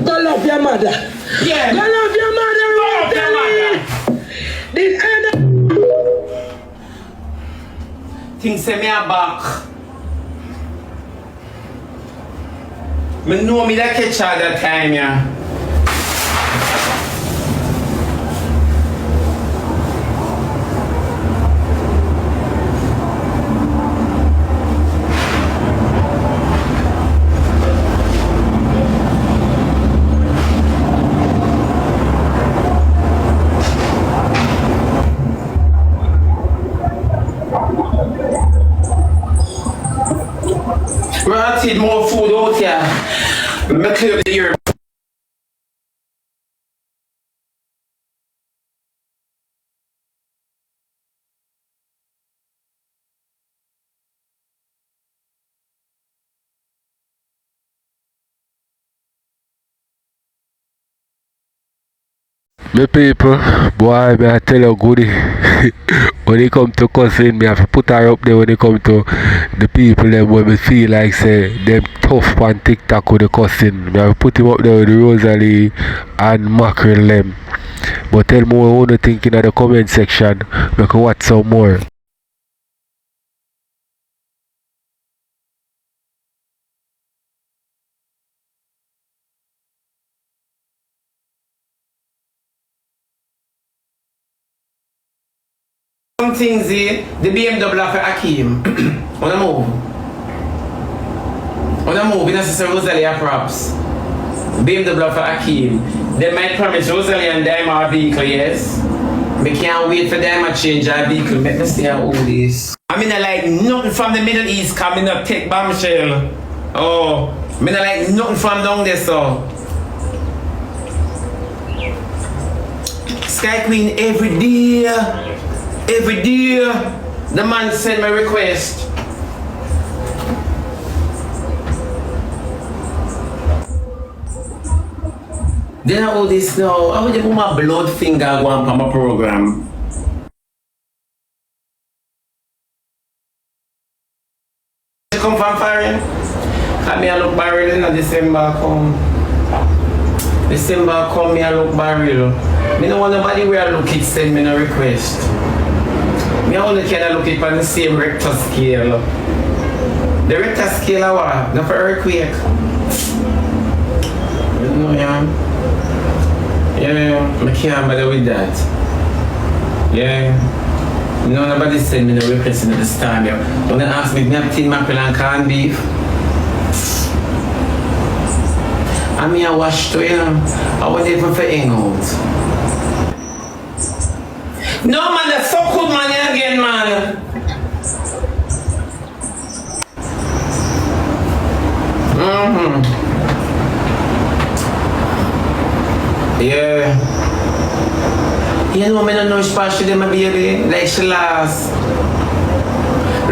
Go love your mother. Yeah. Go love your mother, Rosealee. This end. Things say me a back. Me know me that catch all that time, yeah. I need more food out here. Me clear the ear. Me people, boy, me I tell you goodie. when it come to cussing, me have to put her up there when it come to the people them when me feel like say them tough on TikTok with the cussing. Me have to put him up there with the Rosealee and Mackerel them. But tell me what you think in the comment section. We can watch some more. Some things here, the BMW for Akeem. Wanna move? Wanna move? You know, say Rosealee are props. BMW for Akeem. They might promise Rosealee and them our vehicle, yes? We can't wait for them to change our vehicle. Let me see how all this. I mean, I like nothing from the Middle East coming up, take bombshell. Oh, I mean, I like nothing from down there, so. Sky Queen every day, the man send me a request. Then I all this now, I would put my blood finger on my program. Come from foreign? I mean, I look barrel in December come. December come, me I look barrel. Me don't want nobody where I look it send me no request. Me only can look it on the same Richter scale. The Richter scale are what? Not for earthquake. You know, yeah. Yeah, I can't bother with that. Yeah. No, nobody send me no request in this time. Yeah. When they ask me if I have tin mackerel and canned beef, I mean I wash to you. I want even for hang out. No man, that's so good man again, man. Yeah. You know, I don't know if she them a baby, like she last.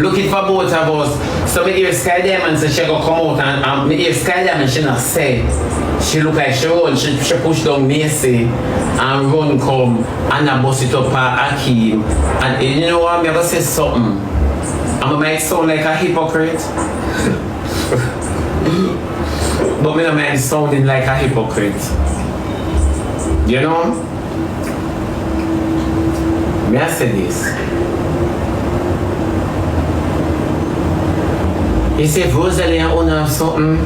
Looking for both of us. So me hear Sky Diamond say she go come out and me hear Sky Diamond she not say. She look like she run, she push down Macy and run come and I bust it up her Akeem. And you know what, I'm gonna say something. I might sound like a hypocrite. But me no mind sounding like a hypocrite. You know? May I say this? You see, if Rosealee and Una have something,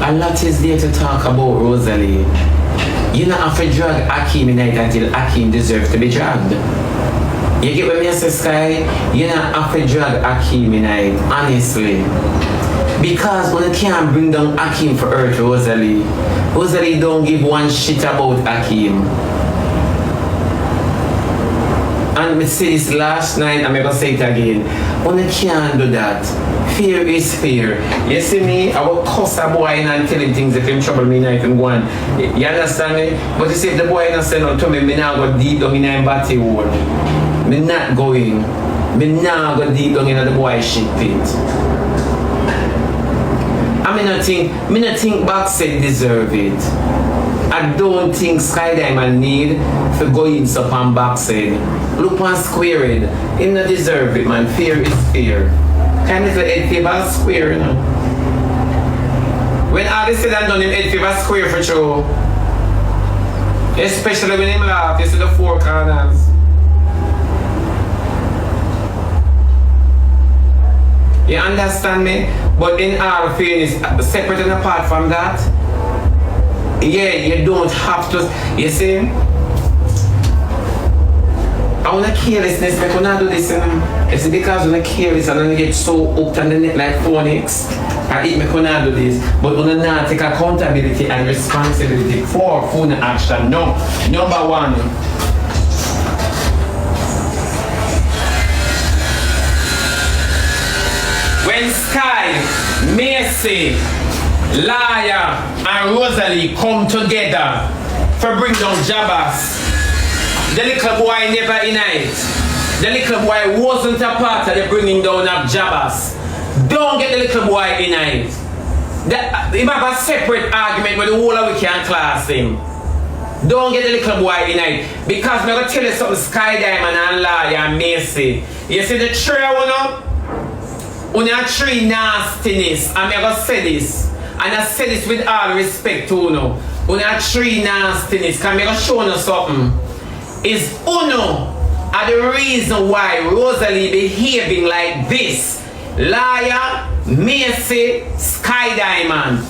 a lot is there to talk about Rosealee. You don't have to drag Akeem in it until Akeem deserves to be dragged. You get what me say, Sky? You don't have to drag Akeem in it, honestly. Because when you can't bring down Akeem for earth, Rosealee, Rosealee don't give one shit about Akeem. And me say this last night, I'm gonna say it again. When you can't do that, fear is fear. You see me, I will cuss a boy and tell him things if him trouble me and I can go on. You understand me? But you see, if the boy not send out to me, me not go deep down in him body hole. Me not going. Me not go deep down in the boy shit pit. I mean, I think barbz deserve it. I don't think Sky Diamond need for going up on barbz. Look on square it. He not deserve it, man. Fear is fear. Kind of head fever square, you know. When all this said and done, him head fever square for sure. Especially when him laugh, you see the four corners. You understand me? But in all fairness, separate and apart from that, yeah, you don't have to, you see? I want to carelessness, but when I do this, it's because when I careless and I get so hooked on the net like phonics, I eat me when I do this, but when I not take accountability and responsibility for phone action, no. Number one. When Sky, Macy, Liar and Rosealee come together for bring down Jabaz, the little boy never in it. The little boy wasn't a part of the bringing down of Jabaz. Don't get the little boy in it. He have a separate argument with the whole of we can class him. Don't get the little boy in it. Because I'm going to tell you something, Sky Diamond and Lawyer and Macy. You see the tree one up? On your tree nastiness. I'm going to say this. And I say this with all respect to you. On your tree nastiness. Because I'm going to show you something. Is Uno are the reason why Rosealee behaving like this. Liar, Macy, Sky Diamond.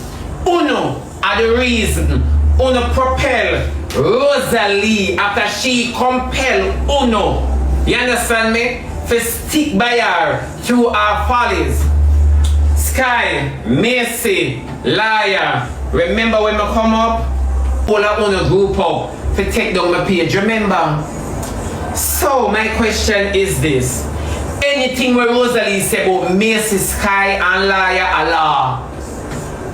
Uno are the reason. Uno propel Rosealee after she compel Uno. You understand me? For stick by her through her follies. Sky, Macy, Liar. Remember when I come up? All of Uno group up to take down my page. Remember? So my question is this. Anything where Rosealee say about Macy, Sky and Liar, Allah.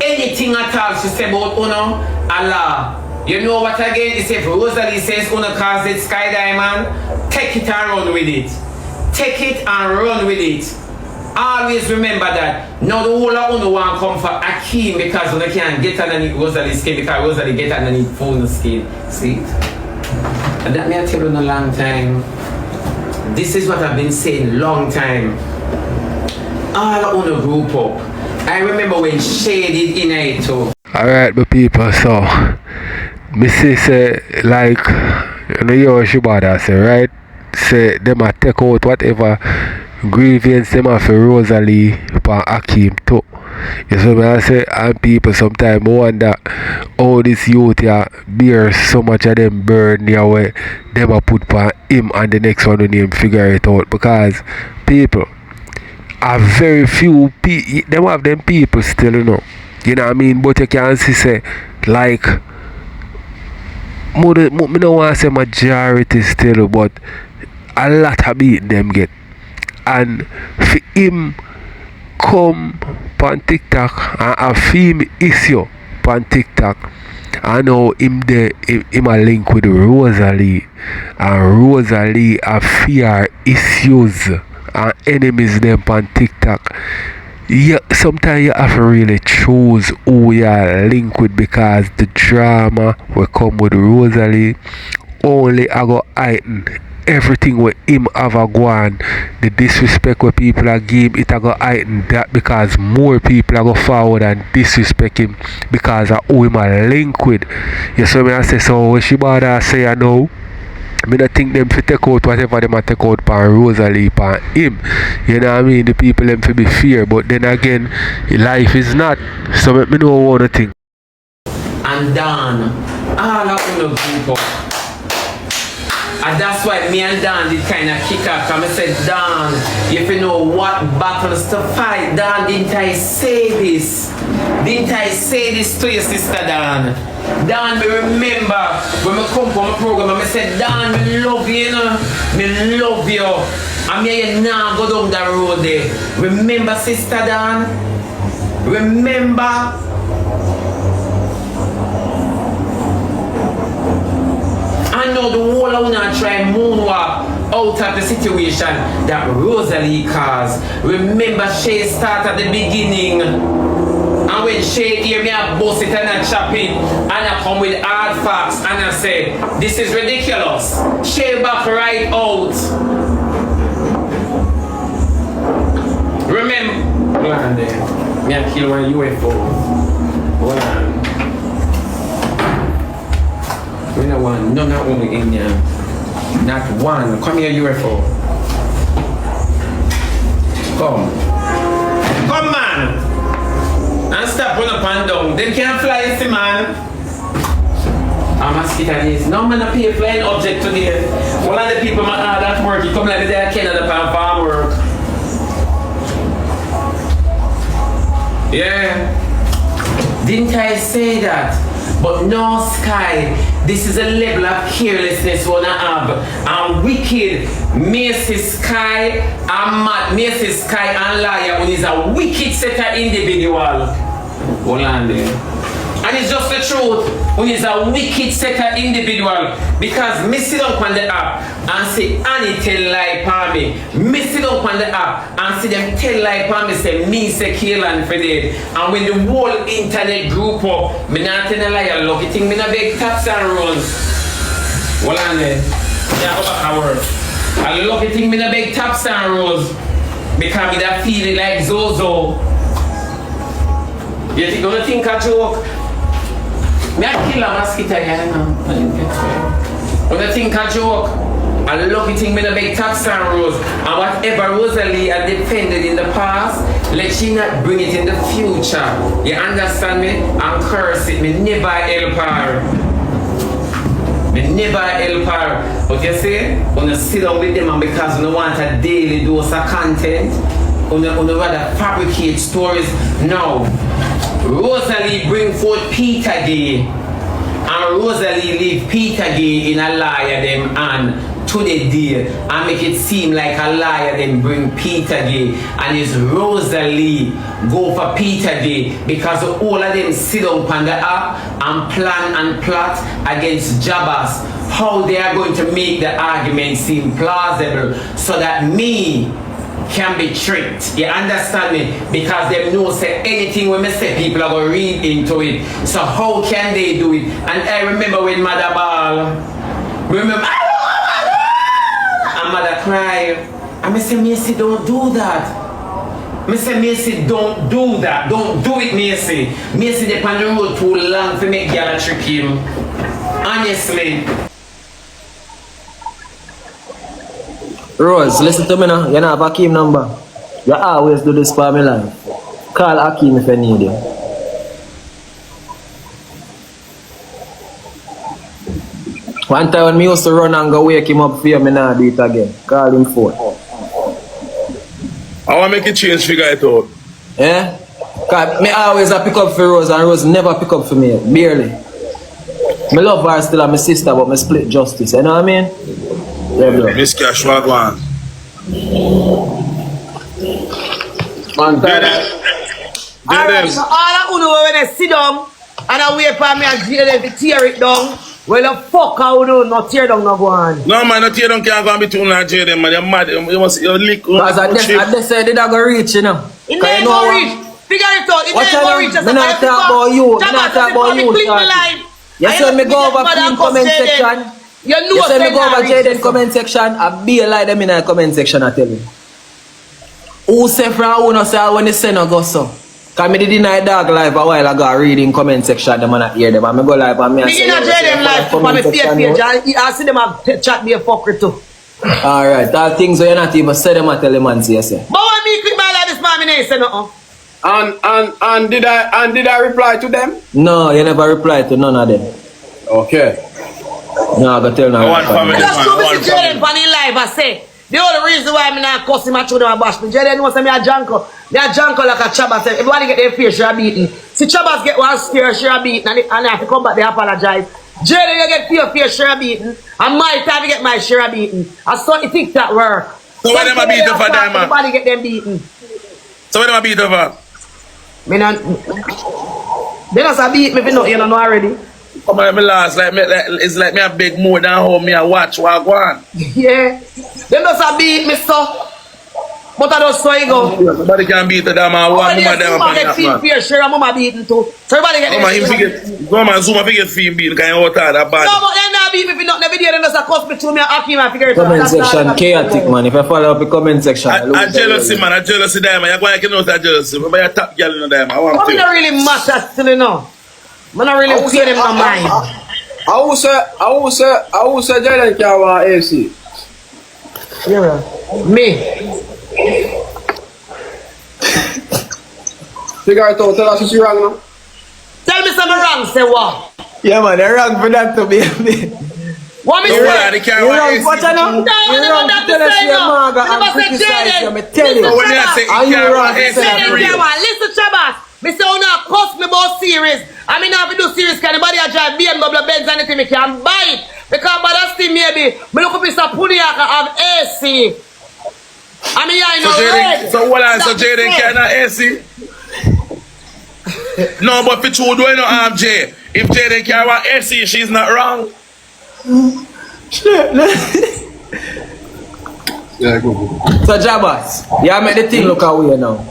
Anything at all she say about Uno, Allah. You know what again? It's if Rosealee says Uno cause it Sky Diamond, take it and run with it. Take it and run with it. Always remember that. Now the whole of Uno want come for Akeem because Uno can't get underneath Rosealee's skin because Rosealee get underneath Uno's skin. See? And that may I tell you in a long time. This is what I've been saying long time. All of Uno group up. I remember when Shaded in it too. Alright, my people, so me say like you know your Shebada say, right? Say them a take out whatever grievance them have for Rosealee for Akeem too. You see what I say? And people sometimes wonder how this youth here bear so much of them burden here where them a put for him and the next one when him figure it out, because people are very few people, them have them people still, you know. You know what I mean? But you can see say like me no want to say majority still, but a lot of beat them get. And for him come on TikTok and have film issue on TikTok, I know him a link with Rosealee, and Rosealee have fear issues and enemies them on TikTok. Yeah, sometimes you have to really choose who you link with, because the drama will come with Rosealee only I go heighten everything with him have a go on. The disrespect where people are give it a go heighten that, because more people are go forward and disrespect him because of who him a link with. You see me I say, so what Shebada say I know, I don't think them to take out whatever them a take out for Rosealee for him. You know what I mean? The people them to be fear, but then again life is not. So let me know what I think. And Dan, all of Uno people. And that's why me and Dan did kind of kick off. And I said, Dan, if you know what battles to fight, Dan, didn't I say this? Didn't I say this to your sister, Dan? Dan, me remember when I come from a program and I said, Dan, me love you, you know? Me love you. And me you now go down the road there. Remember, sister Dan? Remember? I know the whole of now try moonwalk out of the situation that Rosealee caused. Remember, she started at the beginning. And when she hear me, I bust it and I chop it. And I come with hard facts and I say, this is ridiculous. She back right out. Remember, hold on there. Me I kill one UFO. Hold on. We don't want none of only in here. Not one. Come here, UFO. Come. Come, man. And stop run up and down. They can't fly, see, man. I'm a mosquito. No man a pay flying object today. One of the people that work, you come like the day I Canada for farm work. Yeah. Didn't I say that? But no, Sky, this is a level of carelessness we have. And wicked, Macy Sky and mad, Macy Sky and Liar, who is a wicked set of individual. Hold on there. I And it's just the truth. When it's a wicked set of individual. Because me sit down on the app and say Annie tell lie for me. Me sit down on the app and see them tell lie for me say me say Kaylan for dead. And when the whole internet group up, me not tell a lie, lucky thing me not beg taps and runs. Well on then. Yeah, go back and work. I lucky thing me not beg taps and rolls. Because me that feel it like Zozo. You gonna think a joke? Me a kill a mosquito again now. When I think a joke, I lucky thing me no beg tax and rose. And whatever Rosealee had defended in the past, let she not bring it in the future. You understand me? And curse it. Me never help her. Me never help her. But you see, when you sit down with them and because you want a daily dose of content, when you rather fabricate stories now. Rosealee bring forth Peter Gay and Rosealee leave Peter Gay in a liar them and to the day and make it seem like a liar then bring Peter Gay and it's Rosealee go for Peter Gay because all of them sit down on the app and plan and plot against Jabbas how they are going to make the argument seem plausible so that me can be tricked. You understand me? Because they know say anything when I say people are going to read into it. So how can they do it? And I remember when Mother Ball, remember, and Mother cry. And I say, Macy, don't do that. I say, Macy, don't do that. Don't do it, Macy. Macy, they on the road too long to make y'all trick him. Honestly. Rose, listen to me now. You don't have Hakeem number. You always do this for me life. Call Hakeem if you need him. One time when me used to run and go wake him up for you, me now do it again. Call him phone. I want to make a change, figure it out. Yeah? Cause me always pick up for Rose and Rose never pick up for me. Barely. Me love her still and my sister, but me split justice. You know what I mean? Yeah, bro. Miss Cash, what one? Alright, so all I know when I sit down and I wait for me and jayden to tear it down, well the fuck I would do not tear down no go on. No man, not tear down can't go between you and jayden, man. You're mad. You must lick. Because I just said they don't go reach, you know. It ain't go reach. Figure it out. It ain't go reach. Me not talk about you. Me not talk about you, Shorty. You see me go over in comment section. You know you say me go over jayden comment section, I be a lie them in the comment section, I tell you. Who say from who no say when they say no go so? Cause me did deny dog live a while ago reading comment section, them and I hear them and me go live and me say no jayden live on my page I see them have chat me a fucker too. Alright, all things so you not even say them and tell them and say. But when me click my like this man, me say nothing. And did I reply to them? No, you never replied to none of them. Okay. No, I go tell now. I just told me to jayden on the live, I say. The only reason why I'm not cussing my children and bash me, jayden knows me a janko. Me a janko like a Chabas. Everybody get their fair share beaten. See Chabas get one fair share beaten and they have to come back, they apologize. Jayden you get fair share beaten and my time to get my share beaten. I saw it think that work. So when them a beat up for them, man? Everybody get them beaten. So when them a beat up for? Me not. They just a beat me if you know already. Come on, me last it's like me a beg more than how me a watch what I go on. Yeah. Them just a beat me so. But I just saw you go. Nobody can beat them and one woman them upon that man. Fair share and mama beating too. So everybody get Come on, Zoom a figure fee beating can you out that bad. No, but then not beat me if you not the video then just a cuss me through me and Hakeem and figure it out. Comment section chaotic man. If I follow up the comment section. I jealousy man, I jealousy diamond. You're going to know that jealousy. But you're top girl in the diamond. I want to. But don't really matter still you know. I don't really pay them no mind. I will say jayden can't want AC. Yeah. Me. Figure it out, tell us if you're wrong now. Tell me something wrong, say what? Yeah man, they're wrong for that to be. What me No, say? they can't want AC. What you know? You're wrong to tell us your maga and criticize you, me tell you. When they say he can't want AC, listen Chabas. Me say you not cuss me about series. I mean if you do series can anybody a drive BMW Benz anything me can buy it. Because by that thing maybe me look up Mr. Puniaka have AC. I mean I know red. So what so jayden can't have AC? No, but for true, do you know, Jay? If Jayden carry one AC, she's not wrong. Yeah, go. So Jabas, you make the thing look away now.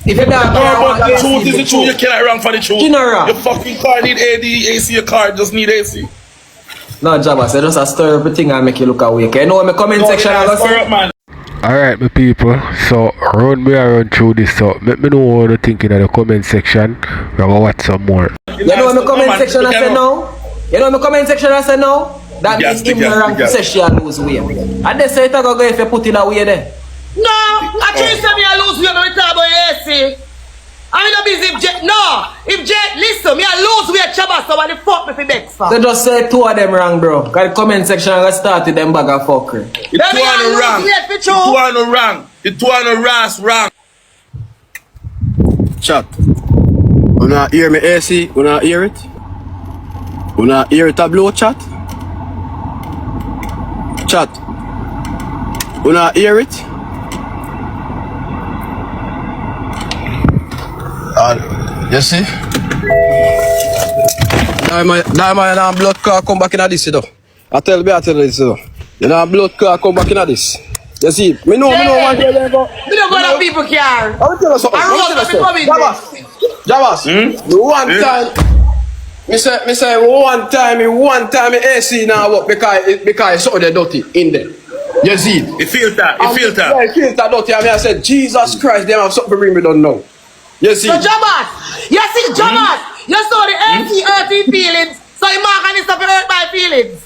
If you don't No, but the truth is the truth. You cannot wrong for the truth. You not wrong. Your fucking car need AD, AC. Your car just need AC. No, Jabas, I just a stir up the thing and make you look away. Okay, you know what my comment section I go say? Man. Alright, my people, so run me around through this, so let me know what you think in the comment section. We're gonna watch some more. You know what my comment section I say now? You know what my comment section I say now? That means him wrong to say she a lose weight. And they say it go if you put in a way there. No, I tell you say me a lose weight when we talk about AC. I'm not busy if Jet, no. If Jet, listen, me a lose weight, Chabas, so what the fuck me for next for? So just say two of them wrong, bro. Cause the comment section I start with them bag of fuckery. The two are no wrong. The two are no wrong. The two are no wrong. Chat. You not hear me AC? You not hear it? You not hear it a blow chat? Chat. You not hear it? You see? Diamond and blood car come back in this, you know. I tell you this, you know. You know, blood car come back in this. You see? Me know one day they go. Me don't go to people car. I will tell you something. Jabas, one time. Me say one time AC now work because it's so dirty in there. You see? You feel that? Yeah, it feels that dirty. I said, Jesus Christ, they have something to bring me down now. You see? So Jabas, you see Jabas, you saw the earthy feelings, so you mark and it's up hurt my feelings.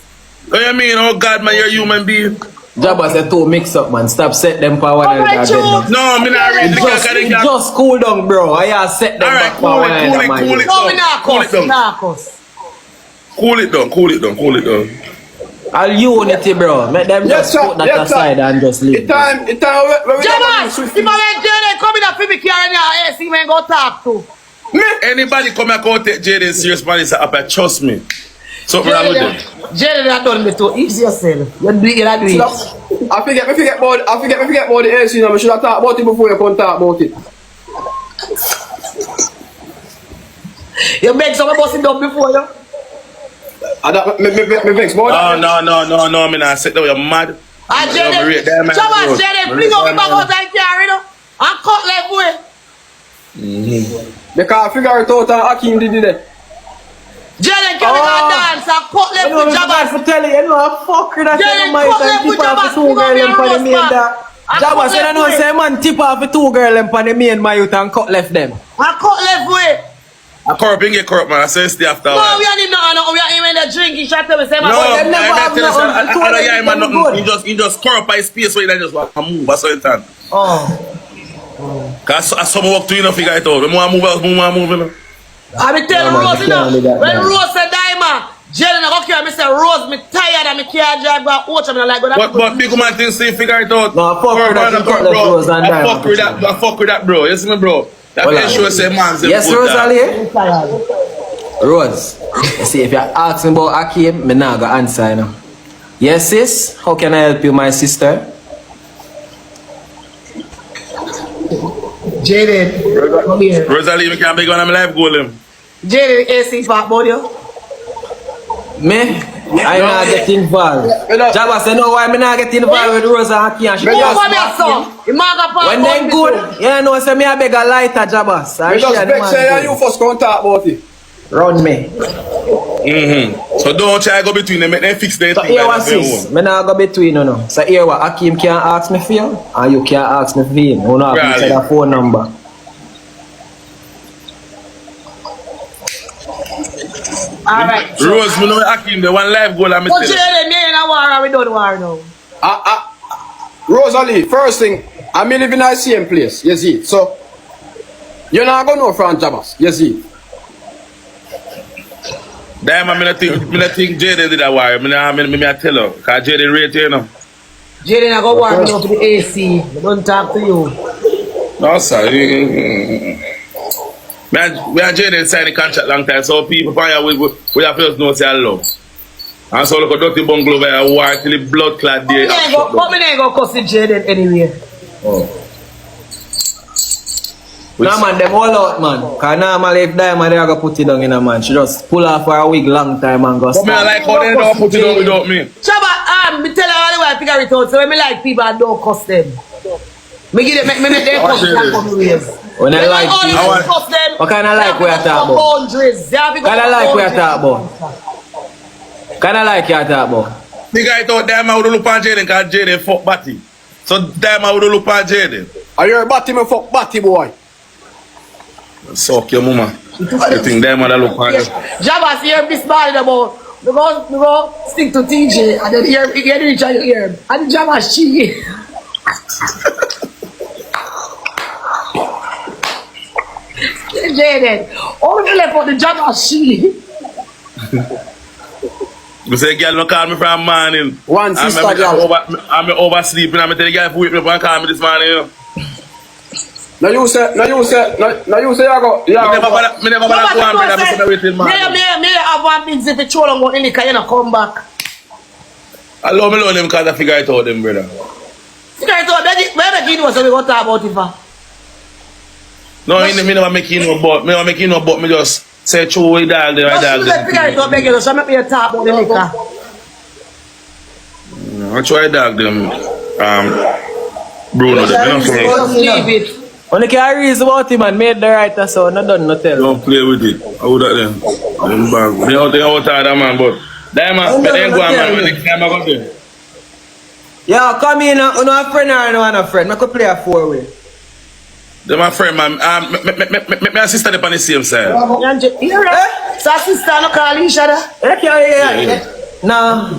What you mean? Oh God, man, you're a human being. Jabas, they two mix up, man. Stop set them power. No, me not ready. Just cool down, bro. I set them back power. Cool it down. I'll unity, bro. Make them just put that aside and just leave. Jabas, if I Jayden come in a pivot car in your AC, man, go talk to. Anybody come and go take Jayden serious, man, it's up. Trust me. Something wrong with them. Jayden not done me too. Easy yourself. You do it. I forget about the AC now. I should have talked about it before you come talk about it. You make some of us it done before you. Me vex more. No, me not sit down. You're mad. Jayden, bring up the bag out and carry it and cut left way. Because I figure it out and Hakim did it. Jayden can dance and cut left with Jabas. I tell you, know, fuck that. Jayden cut left with Jabas. Jabas, you know, say man tip off the two girls and the main my youth and cut left them. And cut left way. I corrupt, bring it corrupt, man. I say stay after. No, we are in no, we are even the drinking shot. We say, no, I never have nothing. He just corrupt by space where he just want to move. That's all it is. Oh. Because I saw work to you, figure it out. When I move. I be telling Rose, you know, when Rose said, Diamond, Jayden, I go here, I say, Rose, me tired and me can't drive, but watch me like that. But big man things say figure it out. No, fuck with that, Rose and Diamond. Fuck with that, bro. You see me, bro? That make sure say man's yes, Rosealee. Rose, you see, if you ask me about Hakim, me not gonna answer, you know. Yes, sis, how can I help you, my sister? Jayden, come here. Rosealee, me can't beg on my life goal. Jayden, AC spot body. Me? I not get involved. Jabba say no, why me not get involved with Rose and Hakim and she when they good, you know, say me a beg a lighter, Jabba. Me just beg say you first come talk about it. Run me. So don't try to go between them, make them fix their thing. So here what sis, me not go between you know. So here what, Hakim can't ask me for you, and you can't ask me for him. You know, have to the phone number. Alright. Rose, me know Hakim, the one live goal I'm telling you. Jayden, me in a war, we don't war now. Rosealee, first thing, I live in the same place, you see. So, you're not going to know from Jabas, you see. Damn, I think Jayden did that war. I tell her, because Jayden rate you know. Jayden, I go war me now to the AC. I don't talk to you. No, sir. We are Jayden signed the contract long time, so people find out we have first know say I love. And so look at dirty bungalow where I war till the blood clot day. But me ain't go cuss Jayden anyway. Oh. Nah man, them all out man. Cause normally if Diamond they are gonna put it down in a man. She just pull off for a wig long time and go But me I like how they don't put it down without me. Shaba, me tell her all the way I figure it out. So when me like people, I don't cuss them. Me give them, me make them cuss them for me ways. When I like all people, the cuss them. what kind of like we are talking about? Boundaries. They have to go Kind of for like we are boundaries. talking about. Kind of like you are talking about. Figure it out, Diamond would look on Jayden because Jayden fuck Batty. So Diamond would look on Jayden. Are you a batty me fuck batty boy? Suck your mama. You think Diamond will look on you? Jabba, see this bad about. We go stick to TJ and then you reach out your ear. And Jabba, she. Jayden, all the left for the Jabba, she. You say, girl, don't call me from morning. One sister girl. I'm oversleeping. I'm telling the girl to wake me up and call me this morning. You know? Now you say, you go. Me never bother go on, brother, because I'm waiting, man. Me have one thing if you throw them out in the car, you come back. I love me them because I figure it out, them, brother. Figure it out, where you know so we go talk about it for? No, me never make you no but me just say true with dog, the dog. Figure it out, beg you, so make me talk about the liquor. I try dog them, Bruno, them, you know, so Leave it. When you can reason about him and made the right so not done, not tell. don't play with it. I would have them. Them bag. They out of that man, but Diamond, but then go on, man. Next time I come there. Yeah, come in, you know a friend or no a friend. I could play a 4-way. They're my friend, man. My sister they on the same side. You right? So sister no call each other? Yeah. Nah.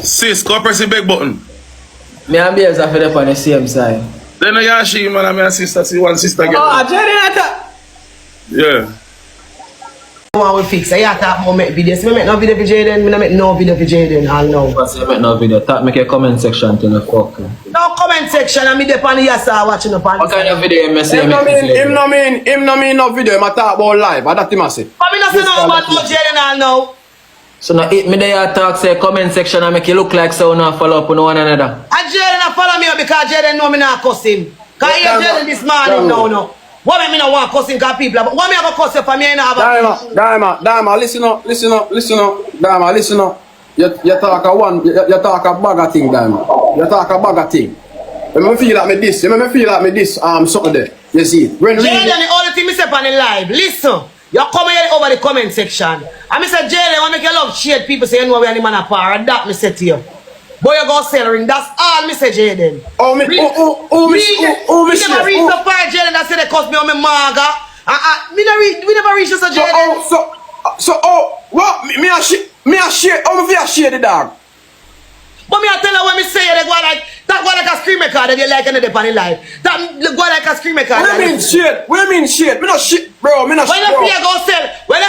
Sis, go press the big button. Me and barbz are fed up on the same side. Then no yashi, man, and my sister see one sister get. Oh, jayden Yeah. One we fix. I have to make videos. Me make no video for Jayden. Me no make no video for Jayden. All now. I say make no video. Talk make a comment section to the fuck. No comment section. And me dey on the yasa watching up on. What kind of video you say? Him no mean no video. Him a talk about live. That's him a say. But me no say no about Jayden all now. So now hit me there talk say comment section and make it look like so now follow up on one another. And Jayden follow me because Jayden know me not cuss him. Cause he Jayden this morning no. What make me not want cussing cause people, but what me have a cuss you for me and have a Diamond, listen up. Diamond, listen up. You talk a bag of thing, Diamond. You talk a bag of thing. You make me feel like me this, something there. You see it. Jayden, the only thing me say on the live, listen. You come here over the comment section. And me say, Jayden, when make you love shade, people say you know we are the man apart. And that me say to you. Boy, you go sell ring. That's all me say, Jayden. Me never reach so far, Jayden. That say they cost me on my maga. We never reach so, Jayden. What? Me a share. How me a share the dog? But me I tell her when me say they go like that go like a scream maker that they like in the funny life. That go like a scream maker. What mean shit? Me no shit, bro. Me no shit. When you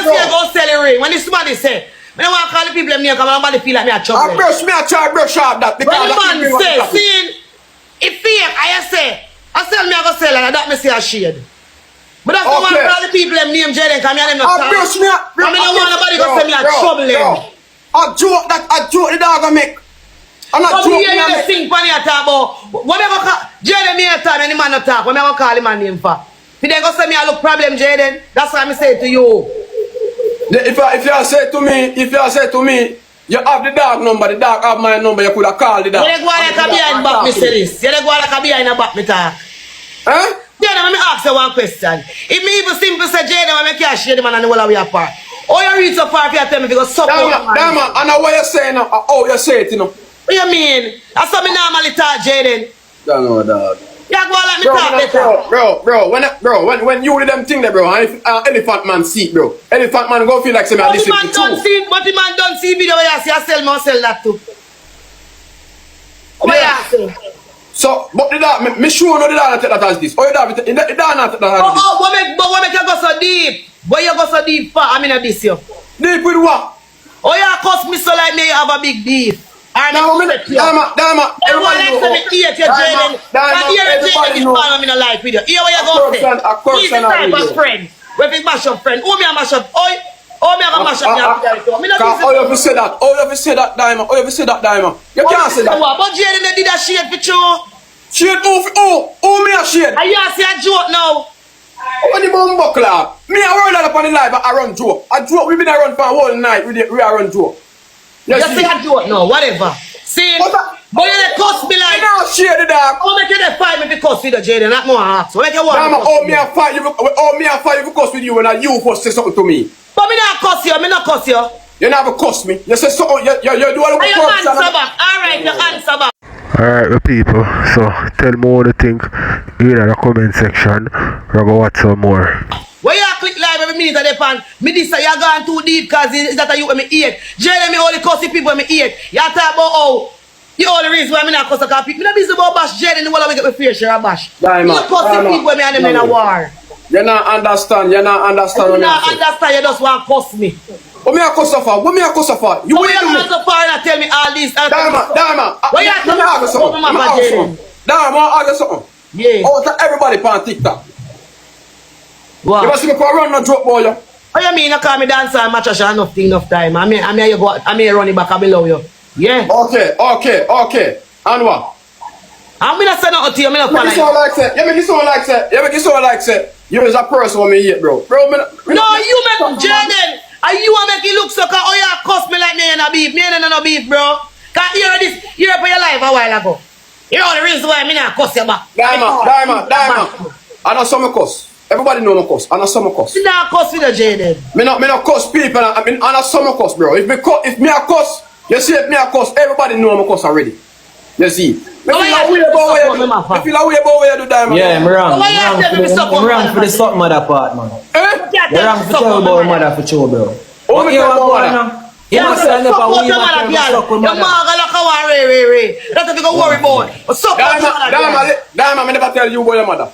see go sell, the ring. When somebody say. I don't want to call the people name because nobody feel like me a trouble. I brush off that. When the man say, seeing, if I say me I go sell and that me say a shade. But that's the one for all the people them name Jayden because me and them not talk. I don't want nobody to say me a trouble them. I joke the dog I make. I'm not joking. But you sing funny at about what me go call Jayden me a time and the man not talk. What me go call him a name for? If they go say me a look problem Jayden, that's what I say to you. If you say to me, you have the dog number, the dog have my number, you could have called the dog. You go like a behind back, me say this. You go like a behind the back, me talk. Huh? Jayden, let me ask you one question. If me even simple say Jayden, I make you share the man and the whole of we apart. Or you reach so far if you tell me if you go suck up. Damn, I know what you say now, how you say it, you know. What you mean? That's what me normally talk, Jayden. Don't know, dog. You go like me talk better. Bro, when you do them thing there, bro, and if elephant man see it, bro. Elephant man go feel like say me listen to you. But the man don't see video where you see I sell me, I sell that too. What you say? So, but the dog, me sure no the dog not take that as this. Oh, the dog not take that as this. What make you go so deep? Why you go so deep for? I mean a this you. Deep with what? Oh, you cost me so like me you have a big beef. Damn, everyone likes to be eat your Jayden. And here the Jayden is part of me in a life video. Here where you go say. He's the type of friend. Where you mash up friend. Who me a mash up? Oh, me a mash up. Oh, you have to say that. Oh, you have to say that, Diamond. You can't say that. But Jayden they did a shade for you. Shade? Who me a shade? And you see a joke now. When the bomb buckler, me I run up on the live, I run joke. I joke, we been a run for a whole night, we are run joke. You say a joke now, whatever. See, but you dey cuss me like. Now share the dog. How make you dey fight me because you the Jayden, not more ask. What make you want? Oh me a fight you because with you when you first say something to me. But me not cuss you, me not cuss you. You never cuss me. You say something, you do all the and you answer back. Alright, you answer back. Alright, the people, so tell me what you think in the comment section. We're going to watch some more. When you click live every minute of the pan, me this say you're going too deep because that you when me eat. Jayden, me only cuss the people when me eat. You talk about how the only reason why me not cuss because people. Me not busy about bash Jayden, the one that make me fair share a bash. You cuss the people when me and them in a war. You not understand, you not understand. You not understand, you just want to cuss me. What me a cuss for? What me a cuss for? You will do so far and tell me all this. Diamond. What you tell me something? Diamond, I ask something. Yeah. Oh, to everybody on TikTok. What? You must see me for run no joke boy. What you mean you call me dancer and match enough time? I mean you go I mean run it back below you. Yeah. Okay. And what? I'm not saying nothing to you, I'm not following you. You make it sound like say. You is a person who me hate, bro. No, you make Jayden. And you want make it look so cause you cuss me like me and a beef. Me and no beef, bro. Cause you heard this, you heard for your life a while ago. You know the reason why me not cuss you back. Diamond. I know some cuss. Everybody know me cuss. I know some cuss. You not cuss with the Jayden. Me not cuss people. I know some cuss, bro. If me a cuss, you see if me a cuss, everybody know me cuss already. You see. If you feel away about where you do, Diamond. Yeah, I'm wrong. I'm wrong for the suck mother part, man. You're wrong for tell about mother for sure, bro. Oh, me tell about mother. You must stand up and we must suck with mother. That's what you go worry about. Diamond, me never tell you about your mother.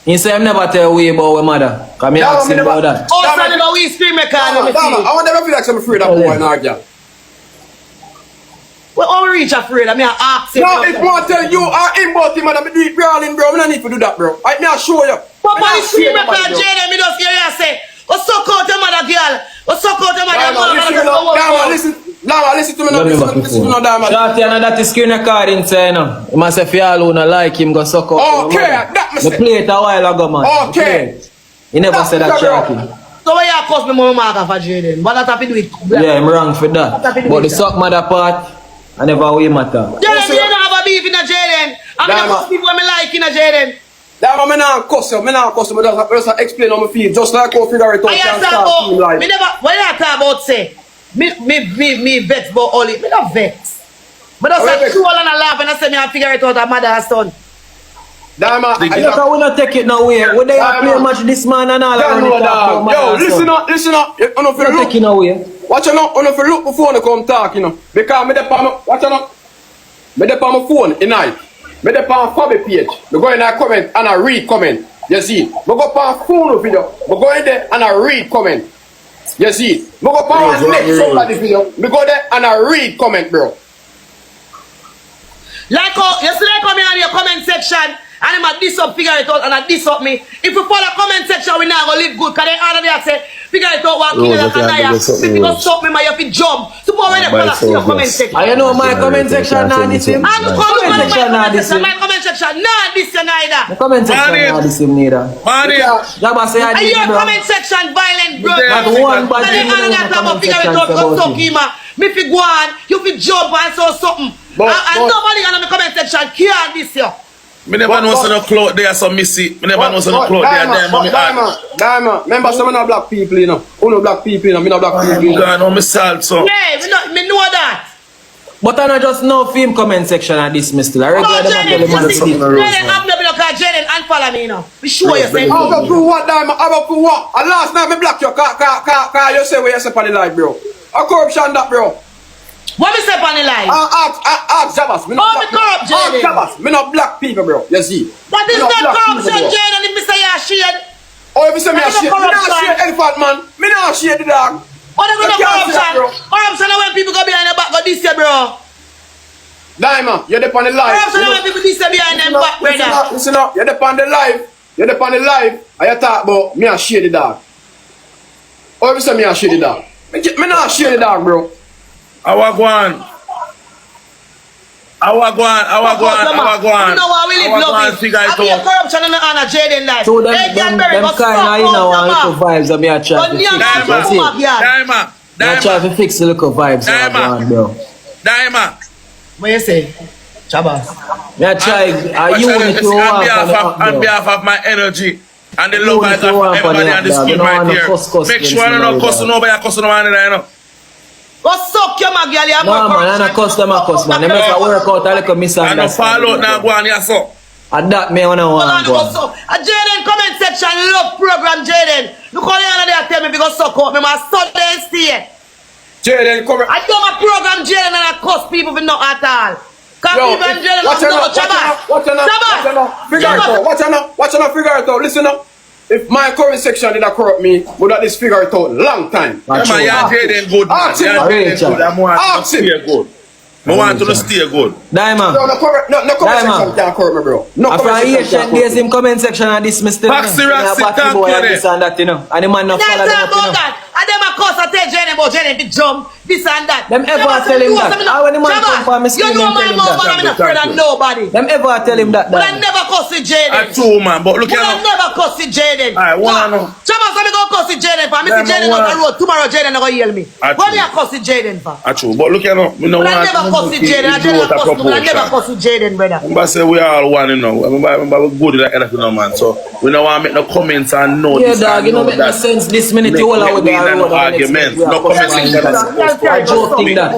He say I never tell we about your mother. Cause me ask him about that. Oh, son, about we scream me Diamond, I want never feel like I'm afraid of boy and our girl. Well, we reach afraid, I mean I ask him. No, if I tell you or him about him, I do it brawling, bro. I don't need to do that, bro. I show you. Papa, you scream me cause Jayden, me just hear you say, what's suck out your mother, girl? What's suck out your mother? Listen to me now. Listen to me now, Diamond. Shorty, and that is screen recording say no. You must say if you all who not like him, go suck out. Okay, that must say. Play it a while ago, man. Okay. He never said that, Shorty. So why you cause me more marker for Jayden? What that have to do with? Yeah, I'm wrong for that. But the suck mother part, I never way matter. Jayden, you don't have a beef in a Jayden. I'm not cuss people when me like in a Jayden. Diamond, me not cuss you. I just explain how I feel. Just like how figure it out. Me never, what you talk about say? Me vex about all it. Me not vex. But just like troll and a laugh and I say me I figure it out a mother and son. Diamond, we not take it nowhere. Would they play much this man and all? Yo, listen up. You know, not take it nowhere. Watch out, you know, if you look before you come talk, you know. Because me dey on my phone in night. Me dey on Fabi page. Me go in there comment and I read comment. You see? Me go on phone video. Me go in there and I read comment. You see? Me go on next somebody video. Me go there and I read comment, bro. Like yesterday come here in your comment section and him a diss up, figure it out and a diss up me. If we follow comment section, we now gonna live good. Cause they order there say, figure it out what kill like a naya. If you go stop me, man, you have to jump. Suppose when they follow your comment section. I know my comment section now this him. And comment section now this him. My comment section now this neither. The comment section now this him neither. And your comment section violent, bro. Not one bad thing in the comment section about him. Me fi go on, you fi jump and so something. And nobody in the comment section care this year. Me never know some cloth there, so missy. Me never know some cloth there. Diamond. Remember some no black people, you know. Who no black people, you know. Me no black people. You know me salt, so. Yeah, me know that. But I not just know film comment section at this, Mr. I regular them and tell them on the scene. Jayden and follow me, you know. Be sure you say. How about prove what, Diamond? How about prove what? And last night me block you, car you say where you say on the live, bro. A corruption that, bro. What me say on the live? Ask Zabas. Me not corrupt, Jayden. Zabas. Me not black people, bro. You see? That is not corruption, Jayden. If me say you shade. Oh, if you say me a shade, me not shade elephant, man. Me not shade the dog. What is the corruption? Corruption is when people go behind the back, go this year, bro. Diamond, you're the on the live. Corruption is when people this year behind them back, brother. Listen up, you're the on the live. You're the on the live. And you talk about me a shade the dog. Oh, if you say me a shade the dog. Me not shade the dog, bro. I walk one. I want go on. You know why we live loving. Figure it I mean, out. corruption in the honor Jayden life. So them kind of, you know, little vibes that me I try to fix. I try to fix the little vibes that I want, bro. Daima. What you say? Chabas. Me I try a unit to work on behalf of my energy and the love I have for everybody on this screen right here. Make sure I don't cuss nobody, I cuss no one, you know. Go suck your man, girl. No, man, I'm a customer, man. They make a work out a little misunderstanding. I don't follow now, go on, yes, so. And that me when I want to go. Jayden, comment section, love program, Jayden. Look how they are tell me because suck out me, my son they stay. Jayden, come I do my program, Jayden, and I cuss people for not at all. Cause even Jayden, watch out, figure it out. Listen up. If my current section did not corrupt me, would that this figure it out long time. Yeah, man, you're Jayden good, man. You're Jayden good. I want to stay good. I want to stay good. Diamond. No comment section can't corrupt me, bro. No comment section can't corrupt me. Him comment section and dismiss them. Baxi, thank you there. And the man not follow them up, you know. And them a cuss, I tell Jayden about Jayden big jump, this and that. Them ever tell him that? How when the man come for me, you know my mouth, I'm not afraid of nobody. Them ever tell him that? But I never cuss with Jayden. True, man, but look at I never cuss with Jayden. I wanna know. Chabas, I'm going to cuss with Jayden for. I see Jayden on the road. Tomorrow Jayden not going to yell me. What me a cuss with Jayden for? True, but look at no. But I never cuss with Jayden. I never cuss with Jayden, brother. I say we all one, you know. We're good at anything, no, man. So we don't want to make no comments and know this. Yeah, dog, you know, make no sense this minute. You all out with no argument. No comment section. I joke thing that.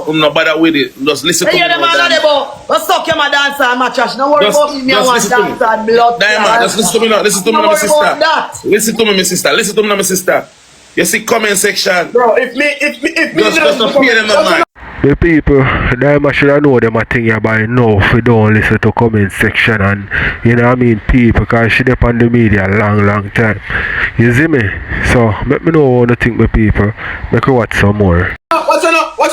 No bother with it. Just listen to me. Let's talk your dancer and my trash. Don't worry about me. I want dance and blood. Diamond, just listen to me now. Listen to me now, my sister. Listen to me, my sister. Listen to me now, my sister. You see comment section. Bro, if me just not pay them no mind. The people, them should have know them a thing by now if you don't listen to comment section and you know what I mean people because she dep on the media long time. You see me? So let me know what you think my people. Make you watch some more. What's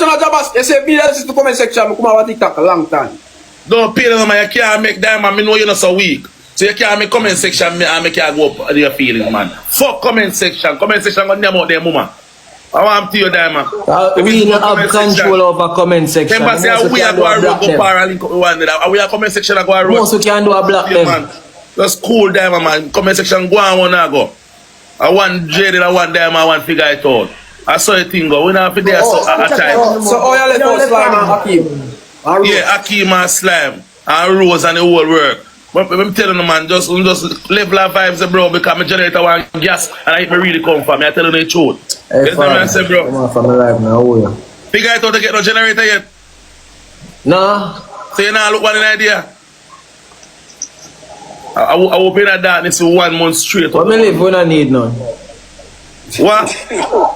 on Jabas? You say be listen to comment section, I come out TikTok a long time. Don't pay them, man. You can't make them, I know you're not so weak. So you can't make comment section and make you go up your feelings, man. Fuck comment section. Comment section got them out there, mama. I want to you, Diamond. We don't have control over comment section. Remember, say we are going to go far and link up with one another. We are comment section and go around. Most we can do a block them. That's cool, Diamond, man. Comment section go on one and go. I want Jayden, I want Diamond, I want figure it out. I saw a thing go. We don't have to do a time. So all you let out Slime and Hakeem? Yeah, Hakeem and Slime and Rose and the whole work. But I'm telling you, man, just level of vibes, bro, because my generator want gas and I really come from me. I tell you the truth. Hey, yes, man, I say, bro. Come on from my life now, who you? Figure it out to get no generator yet? No. So you now look one idea? I will pay that darkness for 1 month straight. What me live when I need none? What?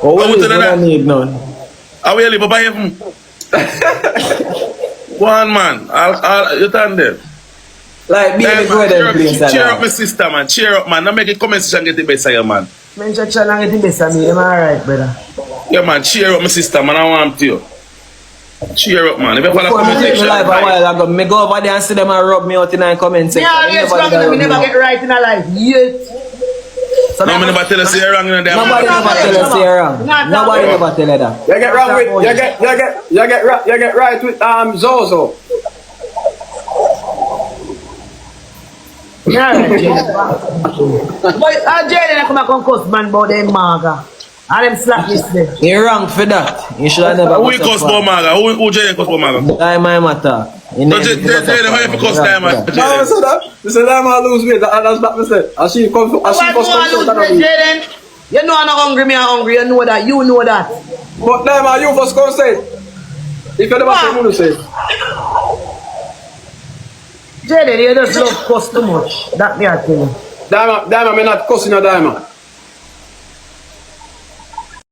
What we live when I need none? How will you live by heaven? One man, you turn there. Like, be a good and place. Cheer up, my sister, man. Cheer up, man. Now make it comment section get the best of you, man. Man, section and get the best of me. Am I alright, brother? Yeah, man. Cheer up, my sister, man. I want to you. Cheer up, man. If you follow comment section, me go over there and see them and rub me out in the comment section. Yeah, yes, we never get right in our life. Yet. So no, I never tell us you're wrong in there. Nobody never tell us you're wrong. Nobody never tell you that. You get wrong with you get right with Zozo. Yeah, Jayden. But Jayden I come back and cuss man about them maga. And them slap this day. You're wrong for that. You should have never. Who cuss about maga? Who Jayden cuss about maga? Diamond matter. No, Jayden, how you cuss Diamond? No, say that. You say Diamond lose weight. That's not mistake. As she comes to Jayden, you know I'm not hungry, me I'm hungry. You know that. You know that. But Diamond, you first come say. If you never say, you say. Jayden, you just love cuss too much. That me I tell you. Diamond, me not cussing your Diamond.